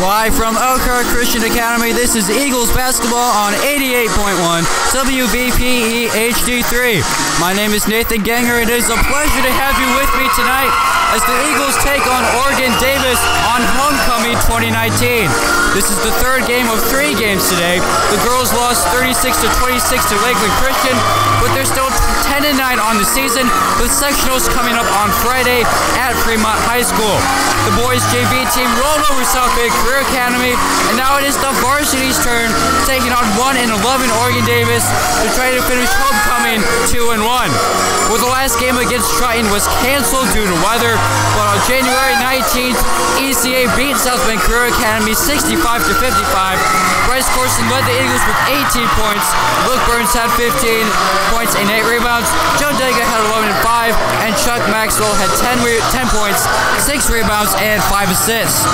Live from Elkhart Christian Academy, this is Eagles basketball on 88.1 WBPE HD3. My name is Nathan Ganger. It is a pleasure to have you with me tonight as the Eagles take on Oregon Davis on Homecoming 2019. This is the third game of 3 games today. The girls lost 36-26 to Lakeland Christian, but they're still 10-9 on the season, with sectionals coming up on Friday at Fremont High School. The boys JV team rolled over South Bay Career Academy, and now it is the varsity's turn, taking on 1-11 Oregon Davis to try to finish homecoming 2-1. Well, the last game against Triton was canceled due to weather, but on January 19th, ECA beat South Bend Career Academy 65-55. Bryce Corson led the Eagles with 18 points. Luke Burns had 15 points and 8 rebounds. Joe Dega had 11 and 5, and Chuck Maxwell had 10 points, 6 rebounds, and 5 assists.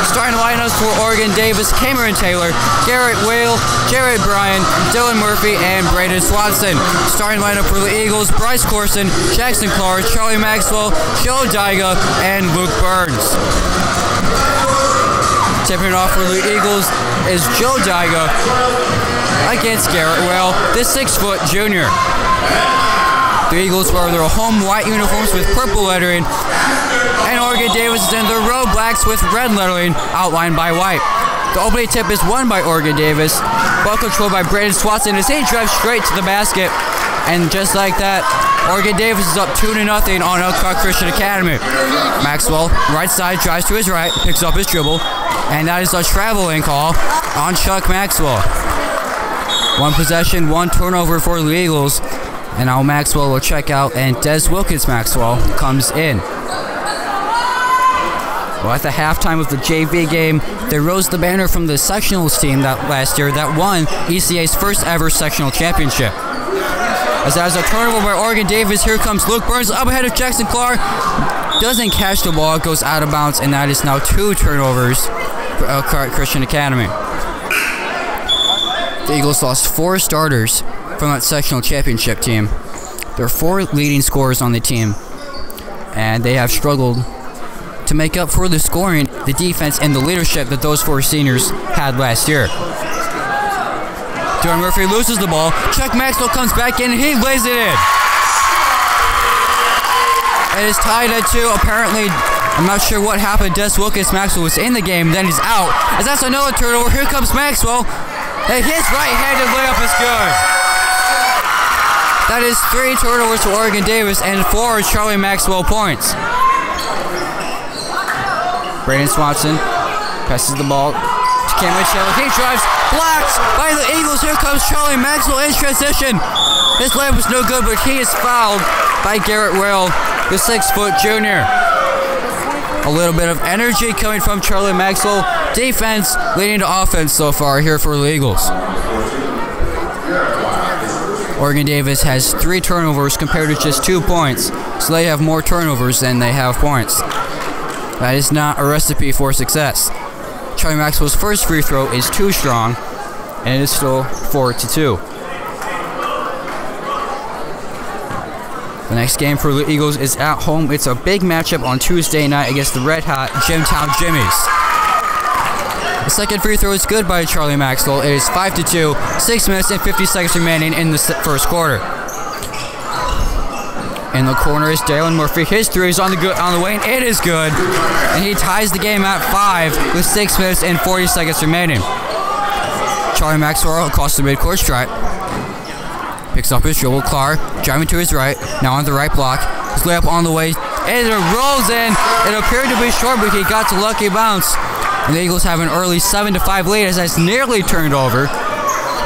Starting lineups for Oregon Davis: Cameron Taylor, Garrett Whale, Jared Bryan, Dylan Murphy, and Braden Swanson. Starting lineup for the Eagles: Bryce Corson, Jackson Clark, Charlie Maxwell, Joe Daiga, and Luke Burns. Tipping off for the Eagles is Joe Daiga against Garrett Whale, the 6-foot junior. The Eagles wear their home white uniforms with purple lettering, and Oregon Davis is in their road blacks with red lettering outlined by white. The opening tip is won by Oregon Davis, well controlled by Braden Swanson as he drives straight to the basket. And just like that, Oregon Davis is up 2-0 on Elkhart Christian Academy. Maxwell, right side, drives to his right, picks up his dribble, and that is a traveling call on Chuck Maxwell. 1 possession, 1 turnover for the Eagles, and now Maxwell will check out, and Des Wilkins Maxwell comes in. Well, at the halftime of the JV game, they rose the banner from the sectionals team that last year that won ECA's first ever sectional championship. As that is a turnover by Oregon Davis, here comes Luke Burns up ahead of Jackson Clark. Doesn't catch the ball, goes out of bounds, and that is now 2 turnovers for Elkhart Christian Academy. The Eagles lost 4 starters from that sectional championship team. There are 4 leading scorers on the team, and they have struggled to make up for the scoring, the defense, and the leadership that those 4 seniors had last year. Dylan Murphy loses the ball. Chuck Maxwell comes back in and he lays it in. It is tied at 2. Apparently, I'm not sure what happened. Des Wilkins Maxwell was in the game, then he's out. As that's another turnover. Here comes Maxwell. And his right-handed layup is good. That is 3 turnovers to Oregon Davis and 4 Charlie Maxwell points. Braden Swanson passes the ball to Cameron Taylor. He drives, blocked by the Eagles. Here comes Charlie Maxwell in transition. His layup was no good, but he is fouled by Garrett Whale, the 6-foot junior. A little bit of energy coming from Charlie Maxwell. Defense leading to offense so far here for the Eagles. Oregon Davis has 3 turnovers compared to just 2 points, so they have more turnovers than they have points. That is not a recipe for success. Charlie Maxwell's first free throw is too strong, and it is still 4-2. The next game for the Eagles is at home. It's a big matchup on Tuesday night against the red-hot Jimtown Jimmies. The second free throw is good by Charlie Maxwell. It is 5-2, 6 minutes and 50 seconds remaining in the first quarter. In the corner is Dylan Murphy. His 3 is on the way, and it is good. And he ties the game at 5 with 6 minutes and 40 seconds remaining. Charlie Maxwell across the midcourt stripe. Picks up his dribble. Clark driving to his right. Now on the right block. His layup on the way. And it rolls in. It appeared to be short, but he got to lucky bounce. And the Eagles have an early 7-5 lead as that's nearly turned over.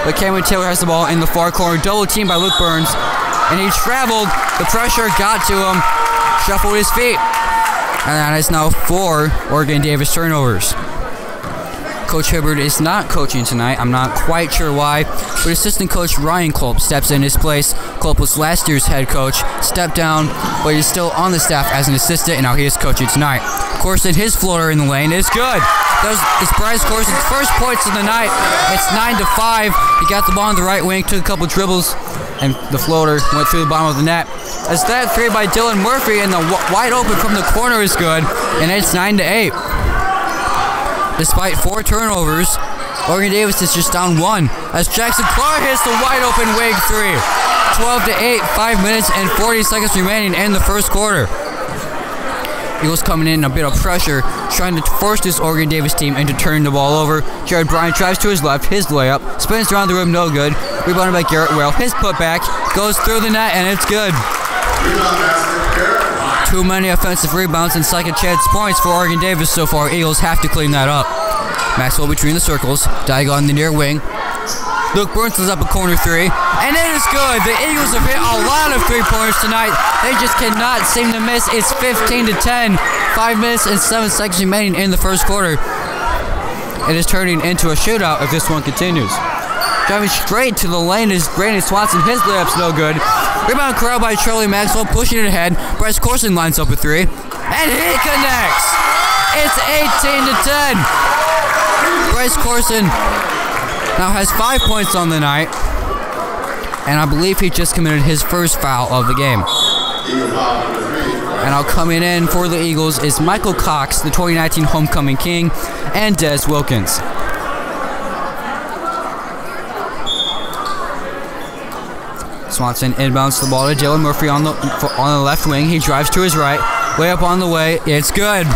But Cameron Taylor has the ball in the far corner. Double teamed by Luke Burns. And he traveled. The pressure got to him. Shuffled his feet. And that is now 4 Oregon Davis turnovers. Coach Hibbard is not coaching tonight. I'm not quite sure why, but assistant coach Ryan Culp steps in his place. Culp was last year's head coach, stepped down, but he's still on the staff as an assistant, and now he is coaching tonight. Corson, his floater in the lane is good. It's Bryce Corson's first points of the night. It's 9-5. He got the ball on the right wing, took a couple dribbles, and the floater went through the bottom of the net. As that 3 by Dylan Murphy, and the wide open from the corner is good, and it's 9-8. despite 4 turnovers, Oregon Davis is just down 1 as Jackson Clark hits the wide open wing 3. 12-8, 5 minutes and 40 seconds remaining in the first quarter. Eagles coming in a bit of pressure, trying to force this Oregon Davis team into turning the ball over. Jared Bryant drives to his left, his layup, spins around the rim, no good. Rebounded by Garrett Well, his putback goes through the net and it's good. Too many offensive rebounds and second chance points for Oregon Davis so far. Eagles have to clean that up. Maxwell between the circles, Daigle on the near wing. Luke Burns is up a corner 3, and it is good. The Eagles have hit a lot of 3-pointers tonight. They just cannot seem to miss. It's 15-10, 5 minutes and 7 seconds remaining in the first quarter. It is turning into a shootout if this one continues. Driving straight to the lane is Brandon Swanson. His layup's no good. Rebound corral by Charlie Maxwell, pushing it ahead. Bryce Corson lines up a 3, and he connects. It's 18-10. Bryce Corson now has 5 points on the night, and I believe he just committed his first foul of the game. And now coming in for the Eagles is Michael Cox, the 2019 Homecoming King, and Des Wilkins. Swanson inbounds the ball to Dylan Murphy on the left wing. He drives to his right, way up on the way. It's good.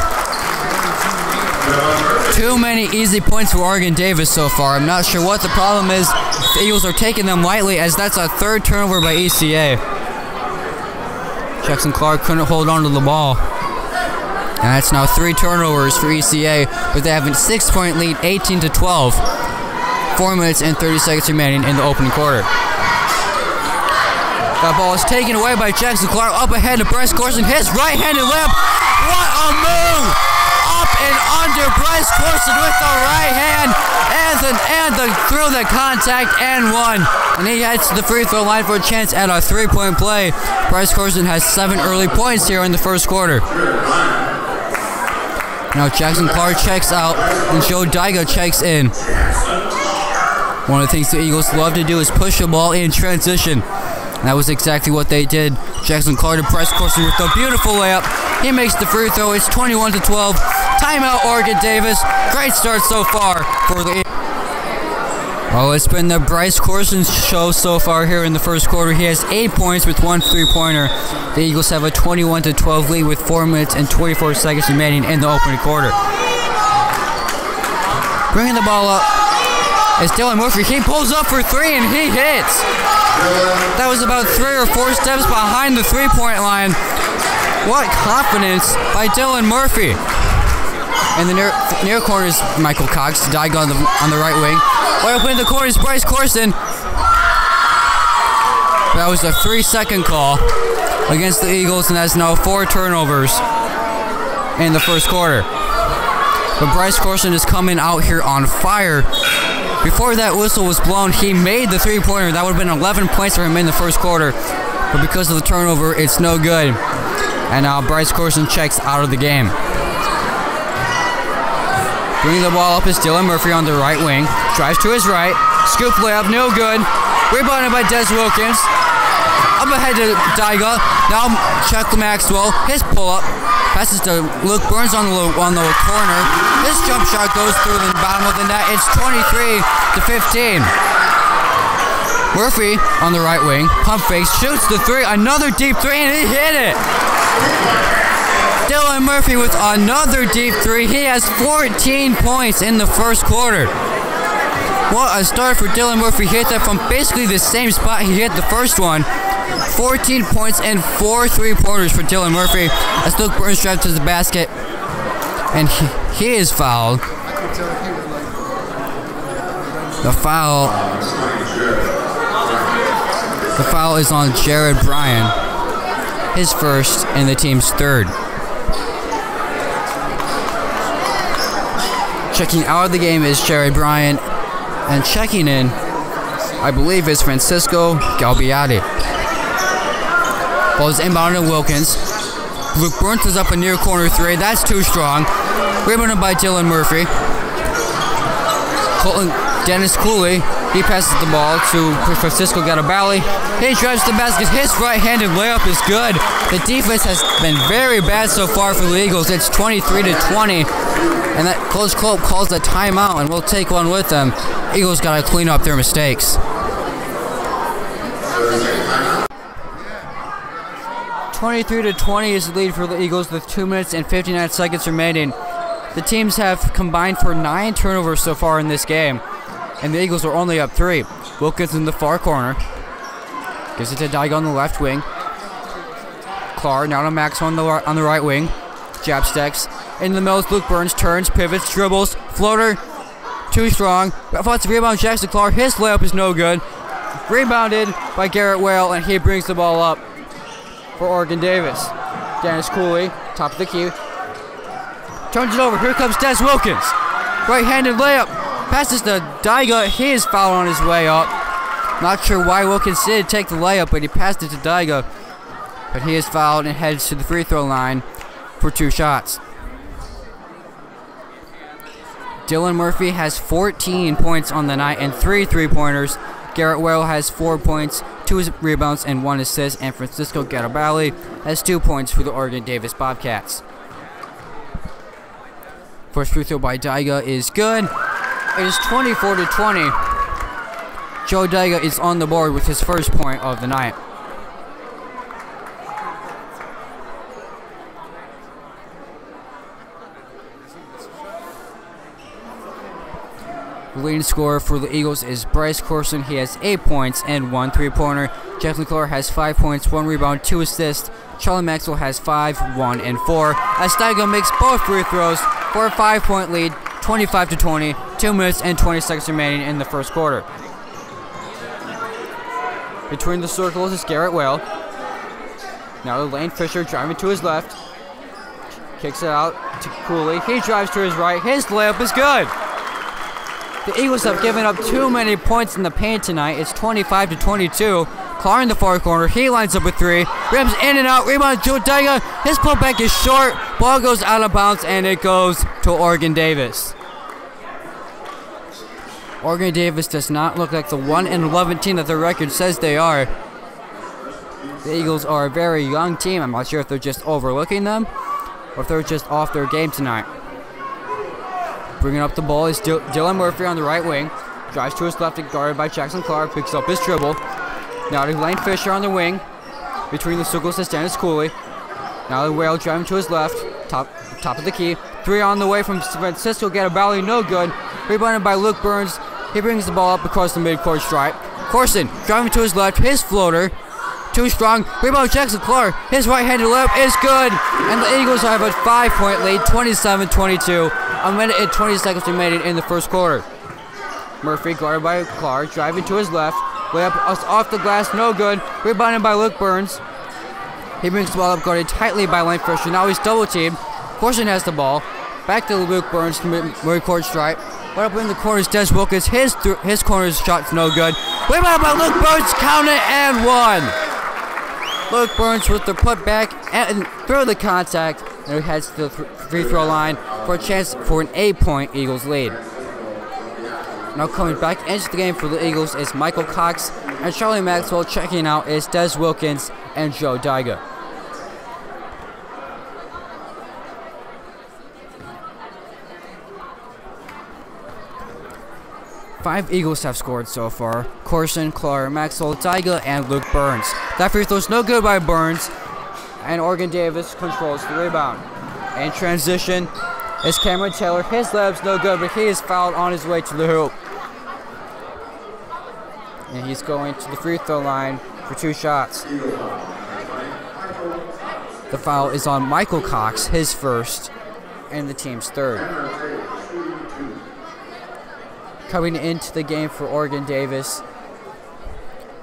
Too many easy points for Oregon Davis so far. I'm not sure what the problem is. The Eagles are taking them lightly as that's a 3rd turnover by ECA. Jackson Clark couldn't hold on to the ball. And that's now 3 turnovers for ECA, but they have a 6-point lead, 18-12. 4 minutes and 30 seconds remaining in the opening quarter. That ball is taken away by Jackson Clark. Up ahead to Bryce Corson. His right-handed layup. What a move! Up and under Bryce Corson with the right hand, and through the contact and 1. And he heads to the free throw line for a chance at a 3-point play. Bryce Corson has 7 early points here in the first quarter. Now Jackson Clark checks out, and Joe Daigle checks in. One of the things the Eagles love to do is push the ball in transition. And that was exactly what they did. Jackson Clark to Bryce Corson with a beautiful layup. He makes the free throw. It's 21-12. Timeout, Oregon Davis. Great start so far for the Eagles. Well, it's been the Bryce Corson show so far here in the first quarter. He has 8 points with 1 3-pointer. The Eagles have a 21-12 lead with 4 minutes and 24 seconds remaining in the opening quarter. Bringing the ball up is Dylan Murphy. He pulls up for 3 and he hits. That was about 3 or 4 steps behind the 3-point line. What confidence by Dylan Murphy. In the near corner is Michael Cox. Daigle on the right wing. Way up in the corner is Bryce Corson. That was a 3-second call against the Eagles, and that's now 4 turnovers in the first quarter. But Bryce Corson is coming out here on fire. Before that whistle was blown, he made the 3-pointer. That would have been 11 points for him in the first quarter. But because of the turnover, it's no good. And now Bryce Corson checks out of the game. Bringing the ball up is Dylan Murphy on the right wing. Drives to his right. Scoop layup, no good. Rebounded by Des Wilkins. Up ahead to Daigle. Now Chuck Maxwell. His pull-up. Passes to Luke Burns on the corner. This jump shot goes through the bottom of the net. It's 23-15. Murphy on the right wing. Pump fakes. Shoots the 3. Another deep 3, and he hit it. Dylan Murphy with another deep 3. He has 14 points in the first quarter. What a start for Dylan Murphy. He hit that from basically the same spot he hit the first one. 14 points and 4 3-pointers for Dylan Murphy as Luke Burns drives to the basket, and he is fouled. The foul is on Jared Bryan, his first and the team's 3rd. Checking out of the game is Jared Bryan, and checking in, I believe, is Francisco Galbiati. Ball is inbounded to Wilkins. Luke Burns is up a near corner 3. That's too strong. Rebounded by Dylan Murphy. Dennis Cooley. He passes the ball to Francisco Galbiati. He drives the basket. His right-handed layup is good. The defense has been very bad so far for the Eagles. It's 23-20. And that Coach Club calls a timeout, and we'll take one with them. Eagles got to clean up their mistakes. 23-20 is the lead for the Eagles with 2 minutes and 59 seconds remaining. The teams have combined for 9 turnovers so far in this game, and the Eagles are only up 3. Wilkins in the far corner. Gives it to Daigo on the left wing. Clark now to Max on the right wing. Jab stacks. In the middle, Luke Burns turns, pivots, dribbles, floater. Too strong. Offensive rebound, Jackson Clark. His layup is no good. Rebounded by Garrett Whale, and he brings the ball up for Oregon Davis. Dennis Cooley, top of the key. Turns it over. Here comes Des Wilkins. Right-handed layup. Passes to Daiga. He is fouled on his way up. Not sure why Wilkins did take the layup, but he passed it to Daiga. But he is fouled and heads to the free throw line for 2 shots. Dylan Murphy has 14 points on the night and 3 3-pointers. Garrett Whale has 4 points, 2 rebounds, and 1 assist. And Francisco Garibaldi has 2 points for the Oregon Davis Bobcats. First free throw by Daiga is good. It is 24-20. Joe Daiga is on the board with his first point of the night. The leading scorer for the Eagles is Bryce Corson. He has 8 points and 1 3-pointer. Jeff LeClaire has 5 points, 1 rebound, 2 assists. Charlie Maxwell has 5, 1, and 4. As Daiga makes both free throws for a 5-point lead, 25-20, 2 minutes and 20 seconds remaining in the first quarter. Between the circles is Garrett Whale. Now Lane Fisher driving to his left. Kicks it out to Cooley. He drives to his right. His layup is good. The Eagles have given up too many points in the paint tonight. It's 25-22. Clark in the far corner. He lines up with 3. Rims in and out. Rebound Joe Daiga. His putback is short. Ball goes out of bounds and it goes to Oregon Davis. Oregon Davis does not look like the 1-11 team that their record says they are. The Eagles are a very young team. I'm not sure if they're just overlooking them or if they're just off their game tonight. Bringing up the ball is Dylan Murphy on the right wing. Drives to his left and guarded by Jackson Clark. Picks up his dribble. Now to Lane Fisher on the wing. Between the circles is Dennis Cooley. Now the Whale driving to his left. Top of the key. 3 on the way from Francisco Garibaldi. No good. Rebounded by Luke Burns. He brings the ball up across the midcourt stripe. Corson driving to his left. His floater. Too strong. Rebound Jackson Clark. His right-handed layup is good. And the Eagles have a 5-point lead. 27-22. A minute and 20 seconds remaining in the first quarter. Murphy guarded by Clark. Driving to his left. Layup off the glass. No good. Rebounded by Luke Burns. He brings the ball up guarded tightly by Lane Fisher. Now he's double-teamed. Corson has the ball. Back to Luke Burns. Midcourt stripe. Right up in the corners, Des Wilkins. His corner's shot's no good. Rebounded by Luke Burns. Count it and 1. Luke Burns with the putback and through the contact, and he heads to the free throw line for a chance for an 8-point Eagles lead. Now coming back into the game for the Eagles is Michael Cox, and Charlie Maxwell. Checking out is Des Wilkins and Joe Daiga. Five Eagles have scored so far. Corson, Clark, Maxwell, Daiga, and Luke Burns. That free throw is no good by Burns, and Oregon Davis controls the rebound. In transition is Cameron Taylor. His layup's no good, but he is fouled on his way to the hoop. And he's going to the free throw line for 2 shots. The foul is on Michael Cox, his first, and the team's third. Coming into the game for Oregon Davis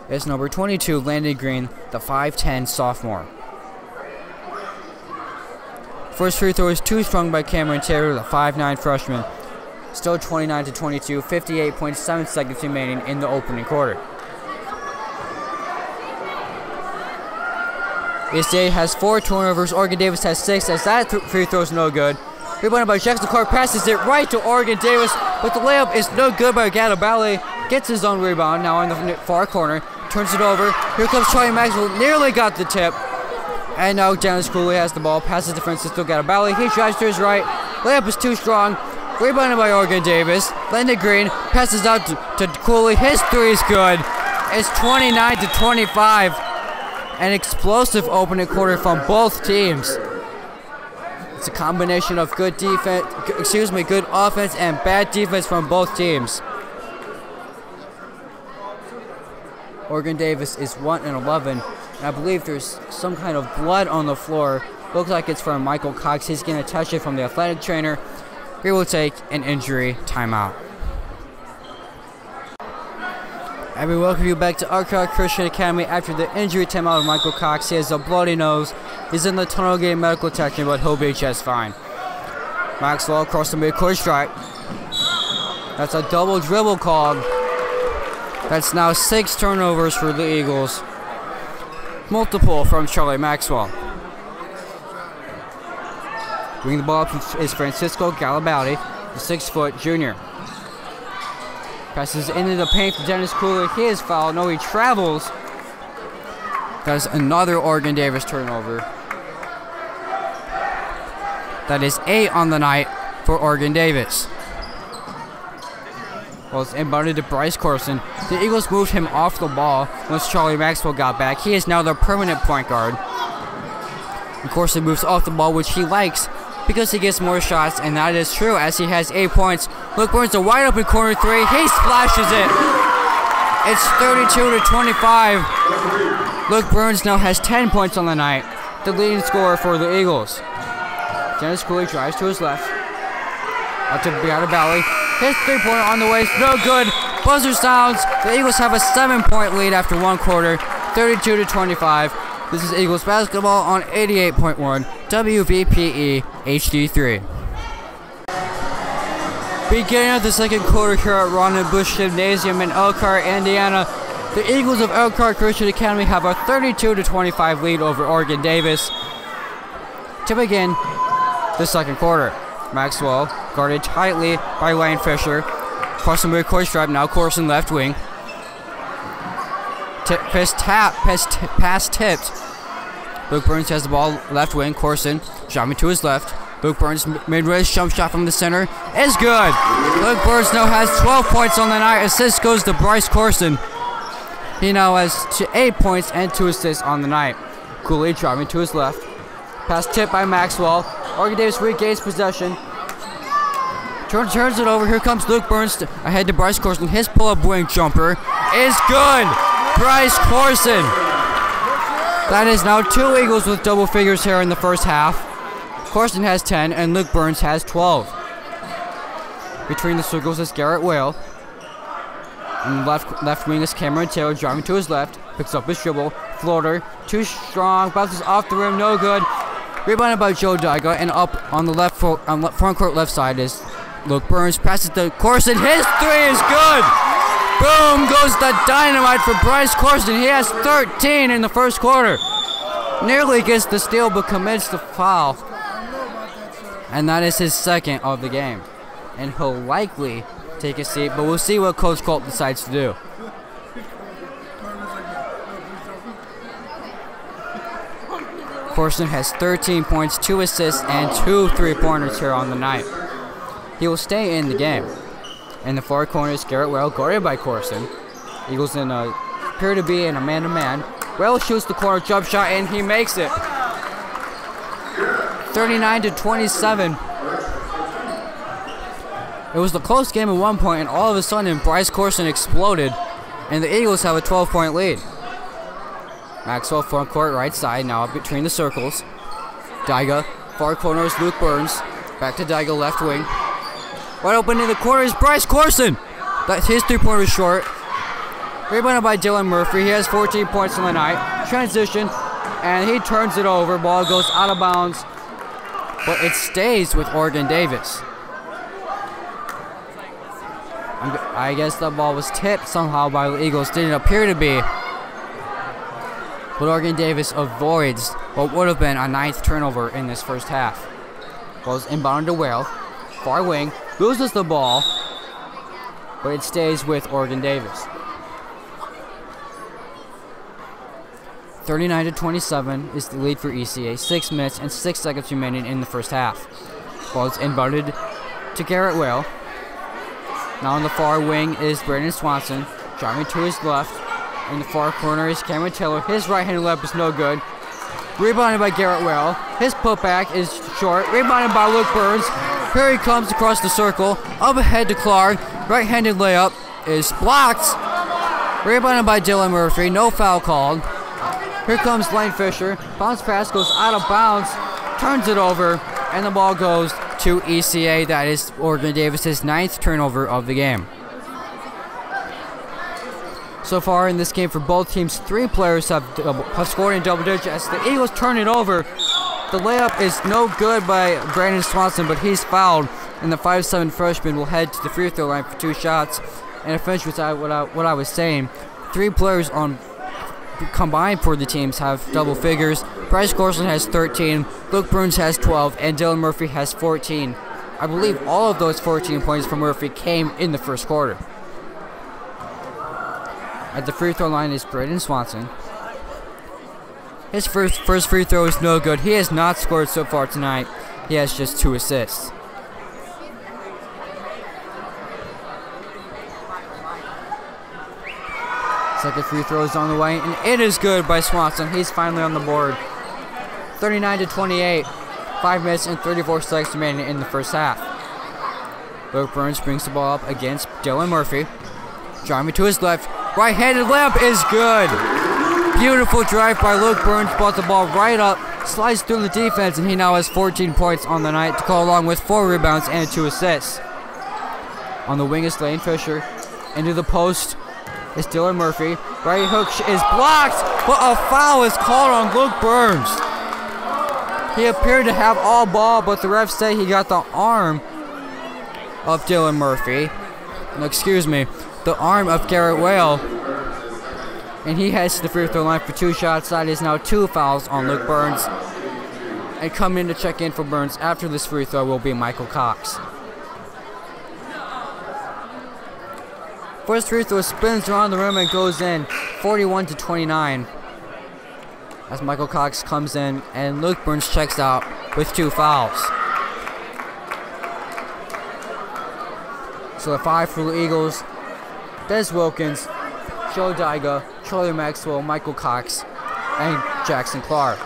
is number 22, Landon Green, the 5'10 sophomore. First free throw is too strong by Cameron Taylor, the 5'9 freshman. Still 29-22, 58.7 seconds remaining in the opening quarter. ECA has 4 turnovers. Oregon Davis has 6, as that free throw is no good. Rebounded by Jackson Clark, passes it right to Oregon Davis, but the layup is no good by Garibaldi. Gets his own rebound, now in the far corner. Turns it over. Here comes Charlie Maxwell, nearly got the tip. And now Dennis Cooley has the ball, passes to Francisco Garibaldi. He drives to his right. Layup is too strong. Rebounded by Oregon Davis. Landon Green passes out to Cooley. His three is good. It's 29-25. An explosive opening quarter from both teams. It's a combination of good offense and bad defense from both teams. Oregon Davis is 1-11, and I believe there's some kind of blood on the floor. Looks like it's from Michael Cox. He's going to touch it from the athletic trainer. He will take an injury timeout. And we welcome you back to Arcot Christian Academy after the injury timeout of Michael Cox. He has a bloody nose. He's in the tunnel getting medical attention, but he'll be just fine. Maxwell across the midcourt stripe. That's a double dribble called. That's now 6 turnovers for the Eagles. Multiple from Charlie Maxwell. Bringing the ball up is Francisco Garibaldi, the 6-foot junior. Passes into the paint for Dennis Cooley. He is fouled. No, he travels. That is another Oregon Davis turnover. That is 8 on the night for Oregon Davis. Well, it's inbounded to Bryce Corson. The Eagles moved him off the ball once Charlie Maxwell got back. He is now their permanent point guard. And Corson moves off the ball, which he likes because he gets more shots, and that is true as he has 8 points. Luke Burns a wide open corner three. He splashes it. It's 32-25. Luke Burns now has 10 points on the night, the leading scorer for the Eagles. Dennis Cooley drives to his left. Out to Garibaldi. His three-pointer on the way, no good. Buzzer sounds. The Eagles have a 7-point lead after one quarter, 32-25. This is Eagles basketball on 88.1 WVPE HD3. Beginning of the second quarter here at Ron & Bush Gymnasium in Elkhart, Indiana. The Eagles of Elkhart Christian Academy have a 32-25 lead over Oregon Davis. To begin the second quarter, Maxwell guarded tightly by Lane Fisher. Crossing midcourt stripe, now Corson left wing. Pass tipped. Luke Burns has the ball left wing. Corson driving to his left. Luke Burns mid-range jump shot from the center is good. Luke Burns now has 12 points on the night. Assist goes to Bryce Corson. He now has 8 points and 2 assists on the night. Cooley driving to his left. Pass tipped by Maxwell. Oregon Davis regains possession. Turns it over. Here comes Luke Burns ahead to Bryce Corson. His pull-up wing jumper is good. Bryce Corson. That is now 2 Eagles with double figures here in the first half. Corson has 10 and Luke Burns has 12. Between the circles is Garrett Whale. And left wing is Cameron Taylor driving to his left. Picks up his dribble. Floater. Too strong. Bounces off the rim. No good. Rebounded by Joe Dyga. And up on the front court left side is Luke Burns. Passes to Corson. His three is good. Boom goes the dynamite for Bryce Corson. He has 13 in the first quarter. Nearly gets the steal but commits the foul. And that is his second of the game. And he'll likely take a seat, but we'll see what Coach Colt decides to do. Corson has 13 points, 2 assists, and 2 three-pointers here on the night. He will stay in the game. In the far corner is Garrett Well, guarded by Corson. Eagles appear to be in a man-to-man. Well shoots the corner jump shot, and he makes it. 39-27. It was the close game at one point, and all of a sudden Bryce Corson exploded, and the Eagles have a 12-point lead. Maxwell front court right side, now between the circles. Dyga, far corner is Luke Burns. Back to Dyga, left wing. Right open in the corner is Bryce Corson. His three-pointer is short. Rebounded by Dylan Murphy. He has 14 points on the night. Transition, and he turns it over. Ball goes out of bounds, but it stays with Oregon Davis. I guess the ball was tipped somehow by the Eagles. Didn't appear to be. But Oregon Davis avoids what would have been a 9th turnover in this first half. Ball is inbounded to Whale. Far wing. Loses the ball. But it stays with Oregon Davis. 39-27 is the lead for ECA. 6 minutes and 6 seconds remaining in the first half. Ball is inbounded to Garrett Whale. Now on the far wing is Brandon Swanson. Driving to his left. In the far corner is Cameron Taylor. His right-handed left is no good. Rebounded by Garrett Whale. His putback is short. Rebounded by Luke Burns. Here he comes across the circle. Up ahead to Clark. Right-handed layup is blocked. Rebounded by Dylan Murphy. No foul called. Here comes Lane Fisher. Bounce pass goes out of bounds. Turns it over. And the ball goes to ECA. That is Oregon Davis's 9th turnover of the game. So far in this game for both teams, 3 players have scored in double digits. As the Eagles turn it over, the layup is no good by Brandon Swanson, but he's fouled, and the 5'7" freshman will head to the free throw line for 2 shots. And to finish with what I was saying, 3 players on combined for the teams have double figures. Bryce Corson has 13, Luke Burns has 12, and Dylan Murphy has 14. I believe all of those 14 points from Murphy came in the first quarter. At the free throw line is Brandon Swanson. His first free throw is no good. He has not scored so far tonight. He has just 2 assists. Second free throw is on the way, and it is good by Swanson. He's finally on the board. 39-28. 5 minutes and 34 seconds remaining in the first half. Luke Burns brings the ball up against Dylan Murphy. Driving to his left. Right-handed layup is good. Beautiful drive by Luke Burns. Brought the ball right up. Slides through the defense, and he now has 14 points on the night to go along with 4 rebounds and 2 assists. On the wing is Lane Fisher. Into the post is Dylan Murphy. Right hook is blocked, but a foul is called on Luke Burns. He appeared to have all ball, but the refs say he got the arm of Dylan Murphy. No, excuse me, the arm of Garrett Whale. And he heads to the free throw line for 2 shots. That is now 2 fouls on Luke Burns. And coming in to check in for Burns after this free throw will be Michael Cox. First free throw spins around the rim and goes in, 41-29. As Michael Cox comes in and Luke Burns checks out with 2 fouls. So the 5 for the Eagles: Des Wilkins, Joe Dyga, Charlie Maxwell, Michael Cox, and Jackson Clark.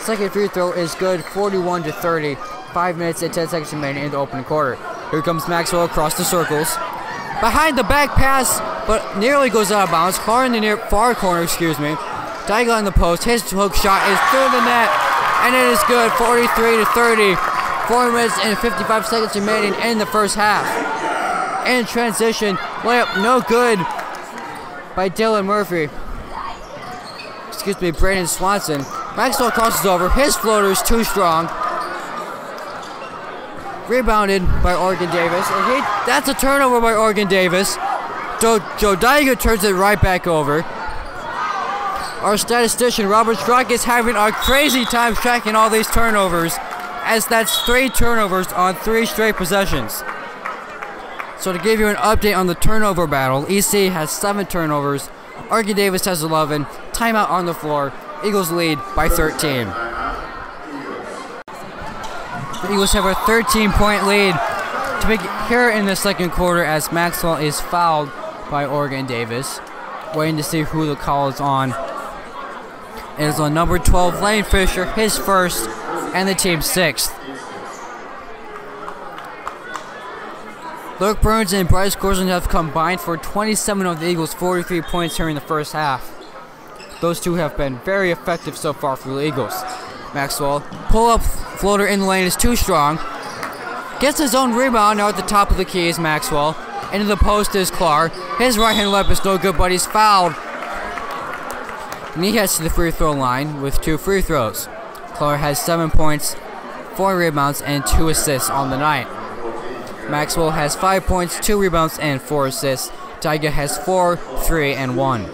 Second free throw is good, 41-30. 5 minutes and 10 seconds remaining in the opening quarter. Here comes Maxwell across the circles. Behind the back pass, but nearly goes out of bounds. Clark in the near far corner, Dyga on the post. His hook shot is through the net, and it is good, 43-30. 4 minutes and 55 seconds remaining in the first half. In transition, layup no good by Dylan Murphy. Brandon Swanson. Maxwell crosses over. His floater is too strong. Rebounded by Oregon Davis. And that's a turnover by Oregon Davis. Joe Dyga turns it right back over. Our statistician, Robert Strzok, is having a crazy time tracking all these turnovers, as that's 3 turnovers on 3 straight possessions. So to give you an update on the turnover battle, ECA has 7 turnovers. Oregon Davis has 11. Timeout on the floor. Eagles lead by 13. The Eagles have a 13-point lead to make it here in the second quarter, as Maxwell is fouled by Oregon Davis. Waiting to see who the call is on. It is on number 12, Lane Fisher, his first, and the team's 6th. Luke Burns and Bryce Corson have combined for 27 of the Eagles' 43 points here in the first half. Those 2 have been very effective so far for the Eagles. Maxwell, pull-up floater in the lane is too strong. Gets his own rebound. Now at the top of the key is Maxwell. Into the post is Clark. His right-hand layup is no good, but he's fouled. And he heads to the free throw line with 2 free throws. Clark has 7 points, 4 rebounds, and 2 assists on the night. Maxwell has 5 points, 2 rebounds, and 4 assists. Dyga has 4, 3, and 1.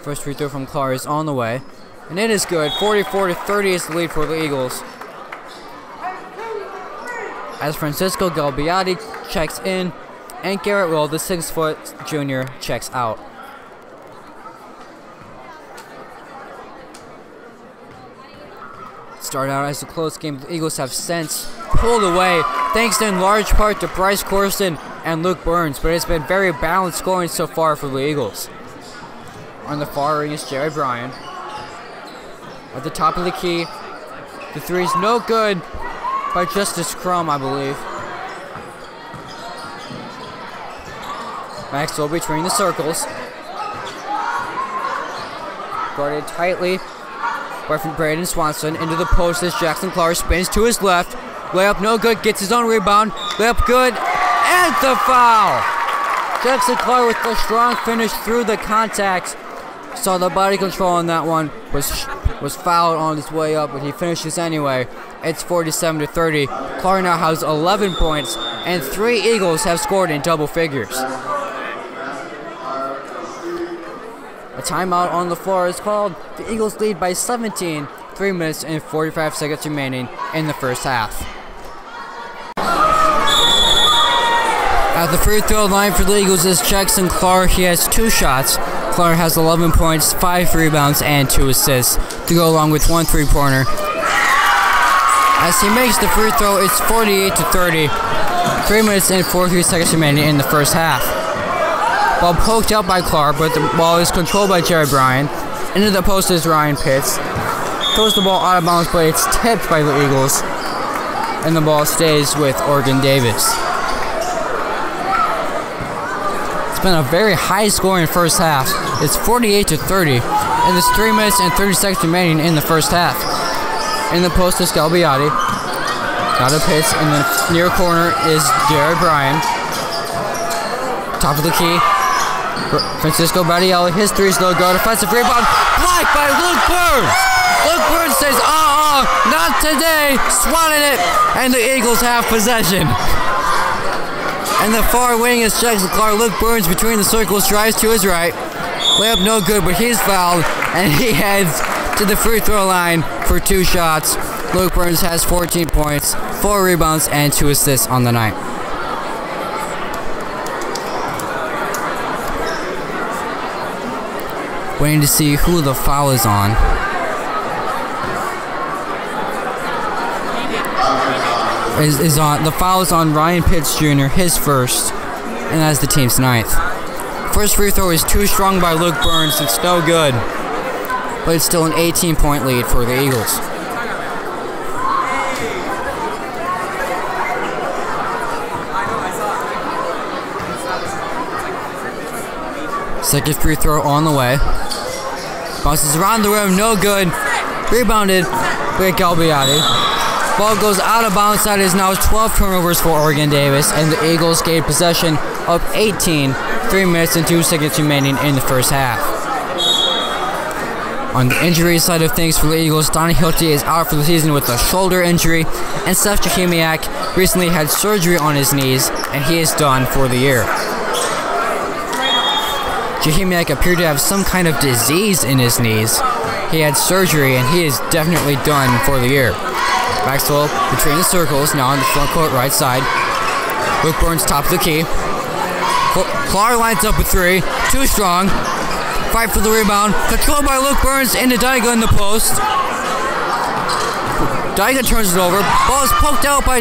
First free throw from Clark is on the way, and it is good. 44-30 is the lead for the Eagles. As Francisco Galbiati checks in, and Garrett Will, the 6-foot junior, checks out. Started out as a close game, the Eagles have since pulled away, thanks in large part to Bryce Corson and Luke Burns, but it's been very balanced scoring so far for the Eagles. On the far ring is Jerry Bryan. At the top of the key, the three is no good by Justice Crum, I believe. Maxwell between the circles. Guarded tightly by Braden Swanson. Into the post as Jackson Clark spins to his left. Layup no good, gets his own rebound. Layup good, and the foul! Jackson Clark with a strong finish through the contact. Saw the body control on that one. Was fouled on his way up, but he finishes anyway. It's 47-30. Clark now has 11 points, and 3 Eagles have scored in double figures. A timeout on the floor is called. The Eagles lead by 17, 3 minutes and 45 seconds remaining in the first half. At the free throw line for the Eagles is Jackson Clark. He has 2 shots. Clark has 11 points, 5 rebounds, and 2 assists to go along with 1 3-pointer. As he makes the free throw, it's 48-30. 3 minutes and 43 seconds remaining in the first half. Ball poked out by Clark, but the ball is controlled by Jerry Bryan. Into the post is Ryan Pitts. Throws the ball out of bounds, but it's tipped by the Eagles. And the ball stays with Oregon Davis. It's been a very high-scoring first half. It's 48-30, and there's 3 minutes and 30 seconds remaining in the first half. In the post is Galbiati. Got a Pitts, and the near corner is Jerry Bryan. Top of the key. Francisco Battielli, his 3 is no good. Offensive rebound, blocked by Luke Burns. Luke Burns says, not today. Swatted it, and the Eagles have possession. And the far wing is Jackson Clark. Luke Burns between the circles, drives to his right. Layup no good, but he's fouled, and he heads to the free throw line for 2 shots. Luke Burns has 14 points, 4 rebounds, and 2 assists on the night. Waiting to see who the foul is on. The foul is on Ryan Pitts Jr., his first, and that's the team's 9th. First free throw is too strong by Luke Burns. It's no good, but it's still an 18-point lead for the Eagles. Second free throw on the way. Bounces around the rim, no good. Rebounded by Galbiati. Ball goes out of bounds. That is now 12 turnovers for Oregon Davis, and the Eagles gain possession of 18, 3 minutes and 2 seconds remaining in the first half. On the injury side of things for the Eagles, Donnie Hilty is out for the season with a shoulder injury, and Seth Jachimiak recently had surgery on his knees, and he is done for the year. Jachimiak appeared to have some kind of disease in his knees. He had surgery, and he is definitely done for the year. Maxwell between the circles, now on the front court right side. Luke Burns top of the key. Clark lines up with 3, too strong. Fight for the rebound, controlled by Luke Burns into Daiga in the post. Daiga turns it over. Ball is poked out by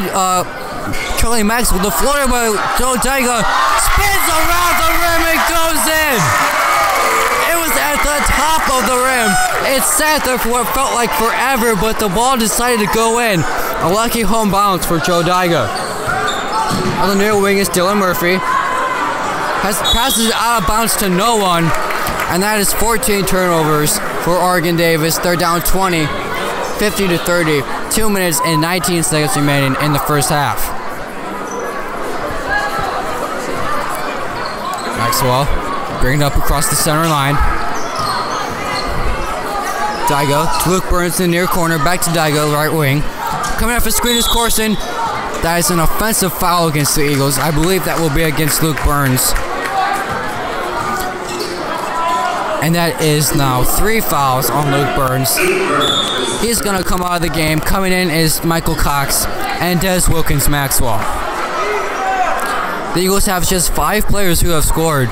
Charlie Maxwell. The floater by Joe Daiga spins around the rim and goes in. It was at the top of the rim. It sat there for what felt like forever, but the ball decided to go in. A lucky home bounce for Joe Daiga. On the near wing is Dylan Murphy. Passes it out of bounds to no one, and that is 14 turnovers for Oregon Davis. They're down 20, 50-30. 2 minutes and 19 seconds remaining in the first half. Maxwell bringing it up across the center line. Daiga to Luke Burns in the near corner. Back to Daiga, right wing. Coming off a screen is Corson. That is an offensive foul against the Eagles. I believe that will be against Luke Burns. And that is now 3 fouls on Luke Burns. He's going to come out of the game. Coming in is Michael Cox and Des Wilkins Maxwell. The Eagles have just 5 players who have scored,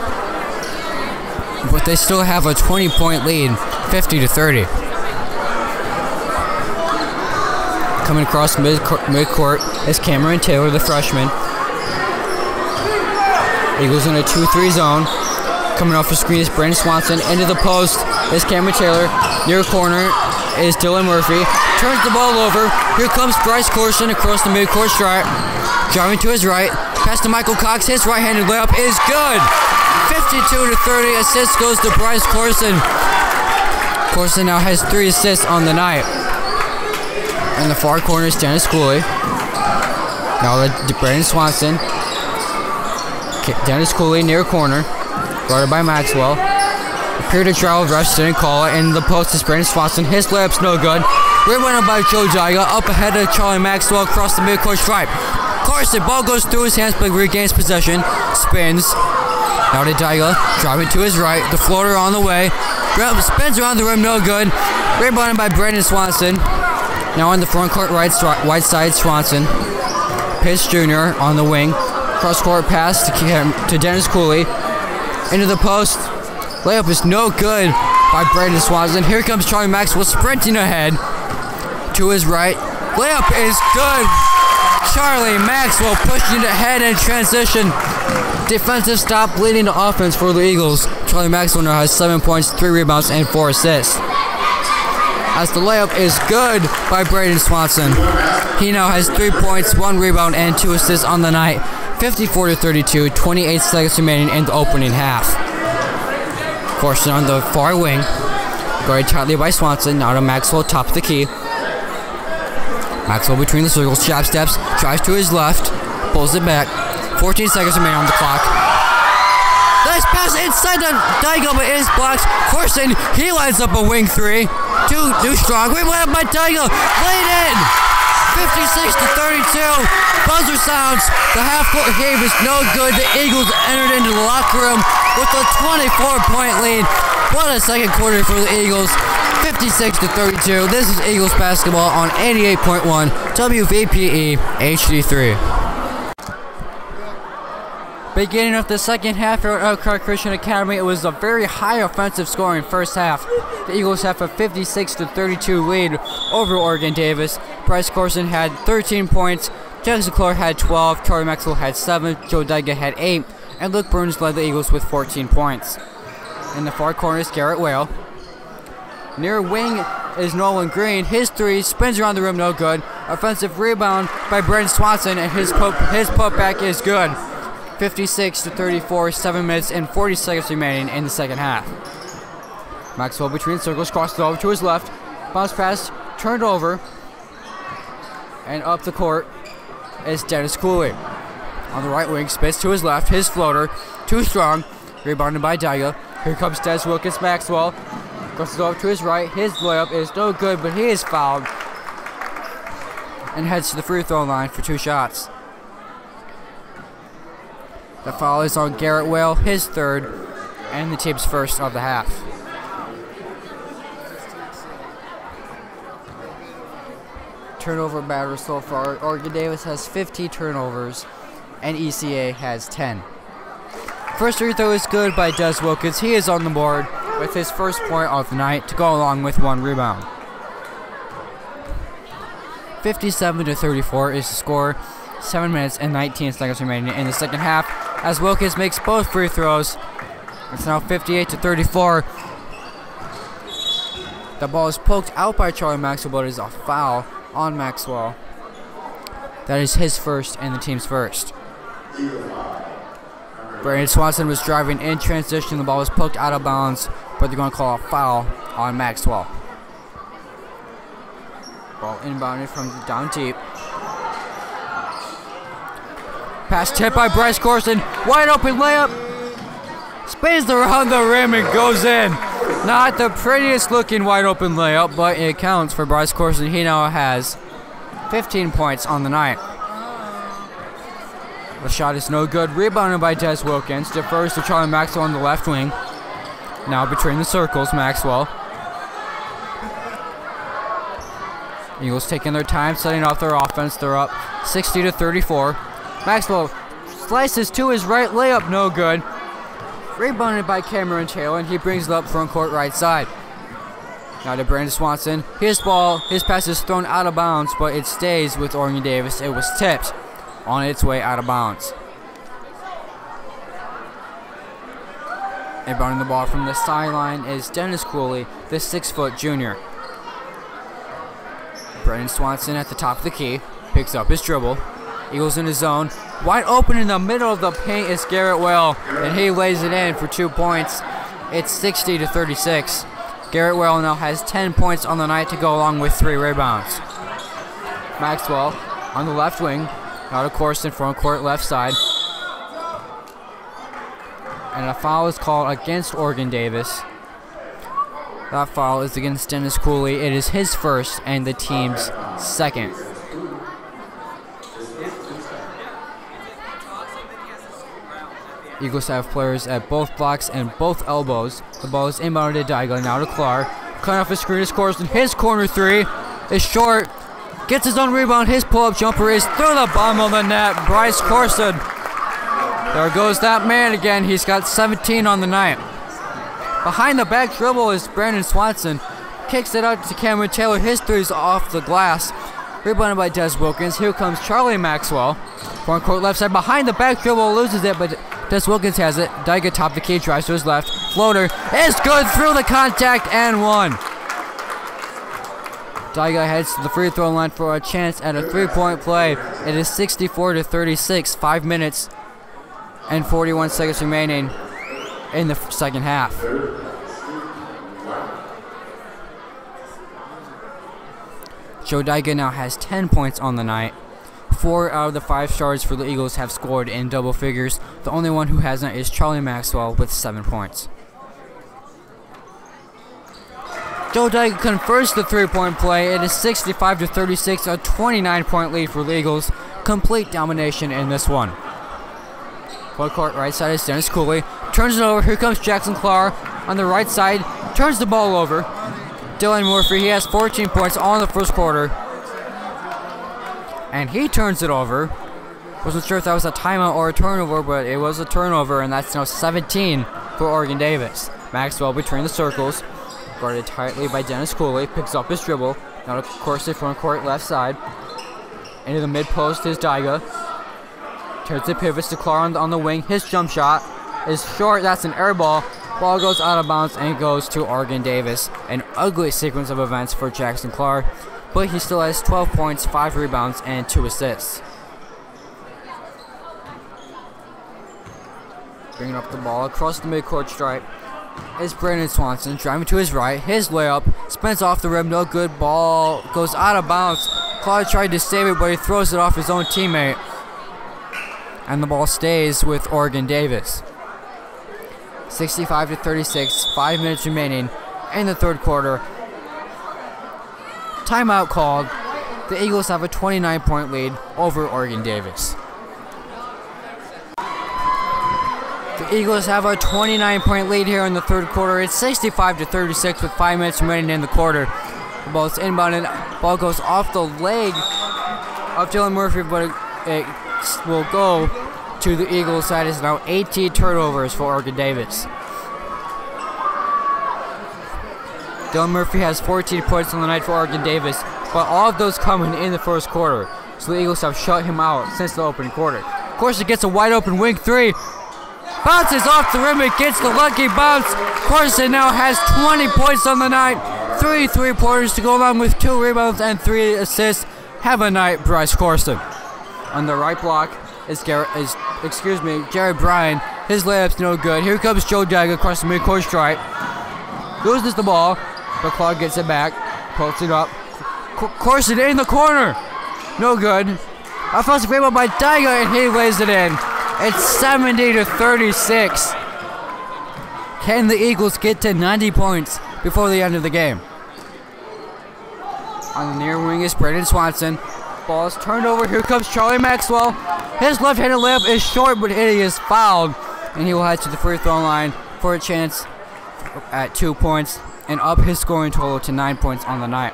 but they still have a 20-point lead, 50-30. Coming across midcourt is Cameron Taylor, the freshman. Eagles in a 2-3 zone. Coming off the screen is Brandon Swanson. Into the post is Cameron Taylor. Near corner is Dylan Murphy. Turns the ball over. Here comes Bryce Corson across the midcourt stripe. Driving to his right. Pass to Michael Cox. His right-handed layup is good. 52-30. Assist goes to Bryce Corson. Corson now has 3 assists on the night. In the far corner is Dennis Cooley. Now Brandon Swanson. Dennis Cooley near corner. Guarded by Maxwell. Appeared to travel, refs didn't call it. In the post is Brandon Swanson. His layup's no good. Rebounded by Joe Jaiga. Up ahead of Charlie Maxwell across the midcourt stripe. Carson, ball goes through his hands but regains possession. Spins. Now to Jaiga. Driving to his right. The floater on the way. Spins around the rim, no good. Rebounded by Brandon Swanson. Now on the front court right side, Swanson. Pitts Jr. on the wing. Cross-court pass to Dennis Cooley. Into the post. Layup is no good by Brandon Swanson. Here comes Charlie Maxwell sprinting ahead. To his right. Layup is good. Charlie Maxwell pushing it ahead in transition. Defensive stop leading to offense for the Eagles. Charlie Maxwell now has 7 points, 3 rebounds, and 4 assists. As the layup is good by Brandon Swanson. He now has 3 points, 1 rebound, and 2 assists on the night. 54-32, 28 seconds remaining in the opening half. Corson on the far wing. Guarded tightly by Swanson. Now to Maxwell, top of the key. Maxwell between the circles, jab steps, drives to his left, pulls it back. 14 seconds remaining on the clock. Nice pass inside the Daigo, but it is blocked. Corson, he lines up a wing 3. Too strong. Rebound by Daigo. Laid in. 56-32. Buzzer sounds. The half-court game is no good. The Eagles entered into the locker room with a 24-point lead. What a second quarter for the Eagles. 56-32. This is Eagles basketball on 88.1 WVPE HD3. Beginning of the second half here at Elkhart Christian Academy, it was a very high offensive scoring first half. The Eagles have a 56-32 lead over Oregon Davis. Bryce Corson had 13 points, Jackson Clark had 12, Charlie Maxwell had 7, Joe Daiga had 8, and Luke Burns led the Eagles with 14 points. In the far corner is Garrett Whale. Near wing is Nolan Green. His 3 spins around the rim, no good. Offensive rebound by Brandon Swanson, and his putback is good. 56-34, 7 minutes and 40 seconds remaining in the second half. Maxwell between circles, crosses over to his left. Bounce pass, turned over. And up the court is Dennis Cooley. On the right wing, spits to his left. His floater, too strong. Rebounded by Daiga. Here comes Des Wilkins Maxwell. Crosses over to his right. His layup is no good, but he is fouled. And heads to the free throw line for 2 shots. The foul is on Garrett Whale, his 3rd, and the team's 1st of the half. Turnover batter so far. Oregon Davis has 50 turnovers, and ECA has 10. First free throw is good by Des Wilkins. He is on the board with his 1st point of the night to go along with 1 rebound. 57-34 is the score. 7 minutes and 19 seconds remaining in the second half as Wilkins makes both free throws. It's now 58-34. The ball is poked out by Charlie Maxwell, but it is a foul on Maxwell. That is his 1st and the team's 1st. Brandon Swanson was driving in transition. The ball was poked out of bounds, but they're going to call a foul on Maxwell. Ball inbounded from down deep. Pass tipped by Bryce Corson. Wide open layup. Spins around the rim and goes in. Not the prettiest looking wide open layup, but it counts for Bryce Corson. He now has 15 points on the night. The shot is no good. Rebounded by Des Wilkins. Defers to Charlie Maxwell on the left wing. Now between the circles, Maxwell. Eagles taking their time, setting off their offense. They're up 60-34. Maxwell slices to his right, layup no good. Rebounded by Cameron Taylor, and he brings it up front court right side. Now to Brandon Swanson. His pass is thrown out of bounds, but it stays with Oregon Davis. It was tipped on its way out of bounds. Inbounding the ball from the sideline is Dennis Cooley, the 6-foot junior. Brandon Swanson at the top of the key, picks up his dribble. Eagles in his zone. Wide open in the middle of the paint is Garrett Well, and he lays it in for 2 points. It's 60-36. Garrett Well now has 10 points on the night to go along with 3 rebounds. Maxwell on the left wing, out of course in front court left side. And a foul is called against Oregon Davis. That foul is against Dennis Cooley. It is his first and the team's second. Eagles have players at both blocks and both elbows. The ball is inbounded to Daigle, now to Clark. Cutting off his screen is Corson. His corner 3 is short. Gets his own rebound. His pull-up jumper is through the bottom of the net. Bryce Corson. There goes that man again. He's got 17 on the night. Behind the back dribble is Brandon Swanson. Kicks it out to Cameron Taylor. His 3's off the glass. Rebounded by Des Wilkins. Here comes Charlie Maxwell. Front court left side. Behind the back dribble, loses it, but Des Wilkins has it. Daigle top the key, drives to his left. Floater is good through the contact and one. Daigle heads to the free throw line for a chance at a 3-point play. It is 64-36. 5 minutes and 41 seconds remaining in the second half. Joe Daigle now has 10 points on the night. 4 out of the 5 stars for the Eagles have scored in double figures. The only one who hasn't is Charlie Maxwell with 7 points. Joe Daigle converts the 3-point play. It is 65-36, a 29-point lead for the Eagles. Complete domination in this one. Full court right side is Dennis Cooley. Turns it over. Here comes Jackson Clark on the right side. Turns the ball over. Dylan Murphy, he has 14 points all in the first quarter. And he turns it over. Wasn't sure if that was a timeout or a turnover, but it was a turnover, and that's now 17 for Oregon Davis. Maxwell between the circles. Guarded tightly by Dennis Cooley. Picks up his dribble. Now to Corsi front court left side. Into the mid post is Daigle. Turns it, pivots to Clark on the wing. His jump shot is short. That's an air ball. Ball goes out of bounds and goes to Oregon Davis. An ugly sequence of events for Jackson Clark, but he still has 12 points, 5 rebounds, and 2 assists. Bringing up the ball across the midcourt stripe is Brandon Swanson, driving to his right. His layup spins off the rim, no good. Ball goes out of bounds. Clark tried to save it, but he throws it off his own teammate. And the ball stays with Oregon Davis. 65-36, 5 minutes remaining in the third quarter. Timeout called. The Eagles have a 29-point lead over Oregon Davis. The Eagles have a 29-point lead here in the third quarter. It's 65-36 with 5 minutes remaining in the quarter. The ball is inbounded. Ball goes off the leg of Dylan Murphy, but it will go to the Eagles side. Is now 18 turnovers for Oregon Davis. Dylan Murphy has 14 points on the night for Oregon Davis, but all of those coming in the first quarter. So the Eagles have shut him out since the opening quarter. Of course, it gets a wide open wing 3. Bounces off the rim. It gets the lucky bounce. Corson now has 20 points on the night. 3 3-pointers to go along with 2 rebounds and 3 assists. Have a night, Bryce Corson. On the right block is Jared Bryan. His layup's no good. Here comes Joe Daigle across the midcourt stripe. Loses the ball, but Clark gets it back. Pulls it up. Corson in the corner. No good. Offensive rebound by Daigle, and he lays it in. It's 70-36. Can the Eagles get to 90 points before the end of the game? On the near wing is Brandon Swanson. Ball is turned over. Here comes Charlie Maxwell. His left-handed layup is short, but it is fouled. And he will head to the free throw line for a chance at 2 points and up his scoring total to 9 points on the night.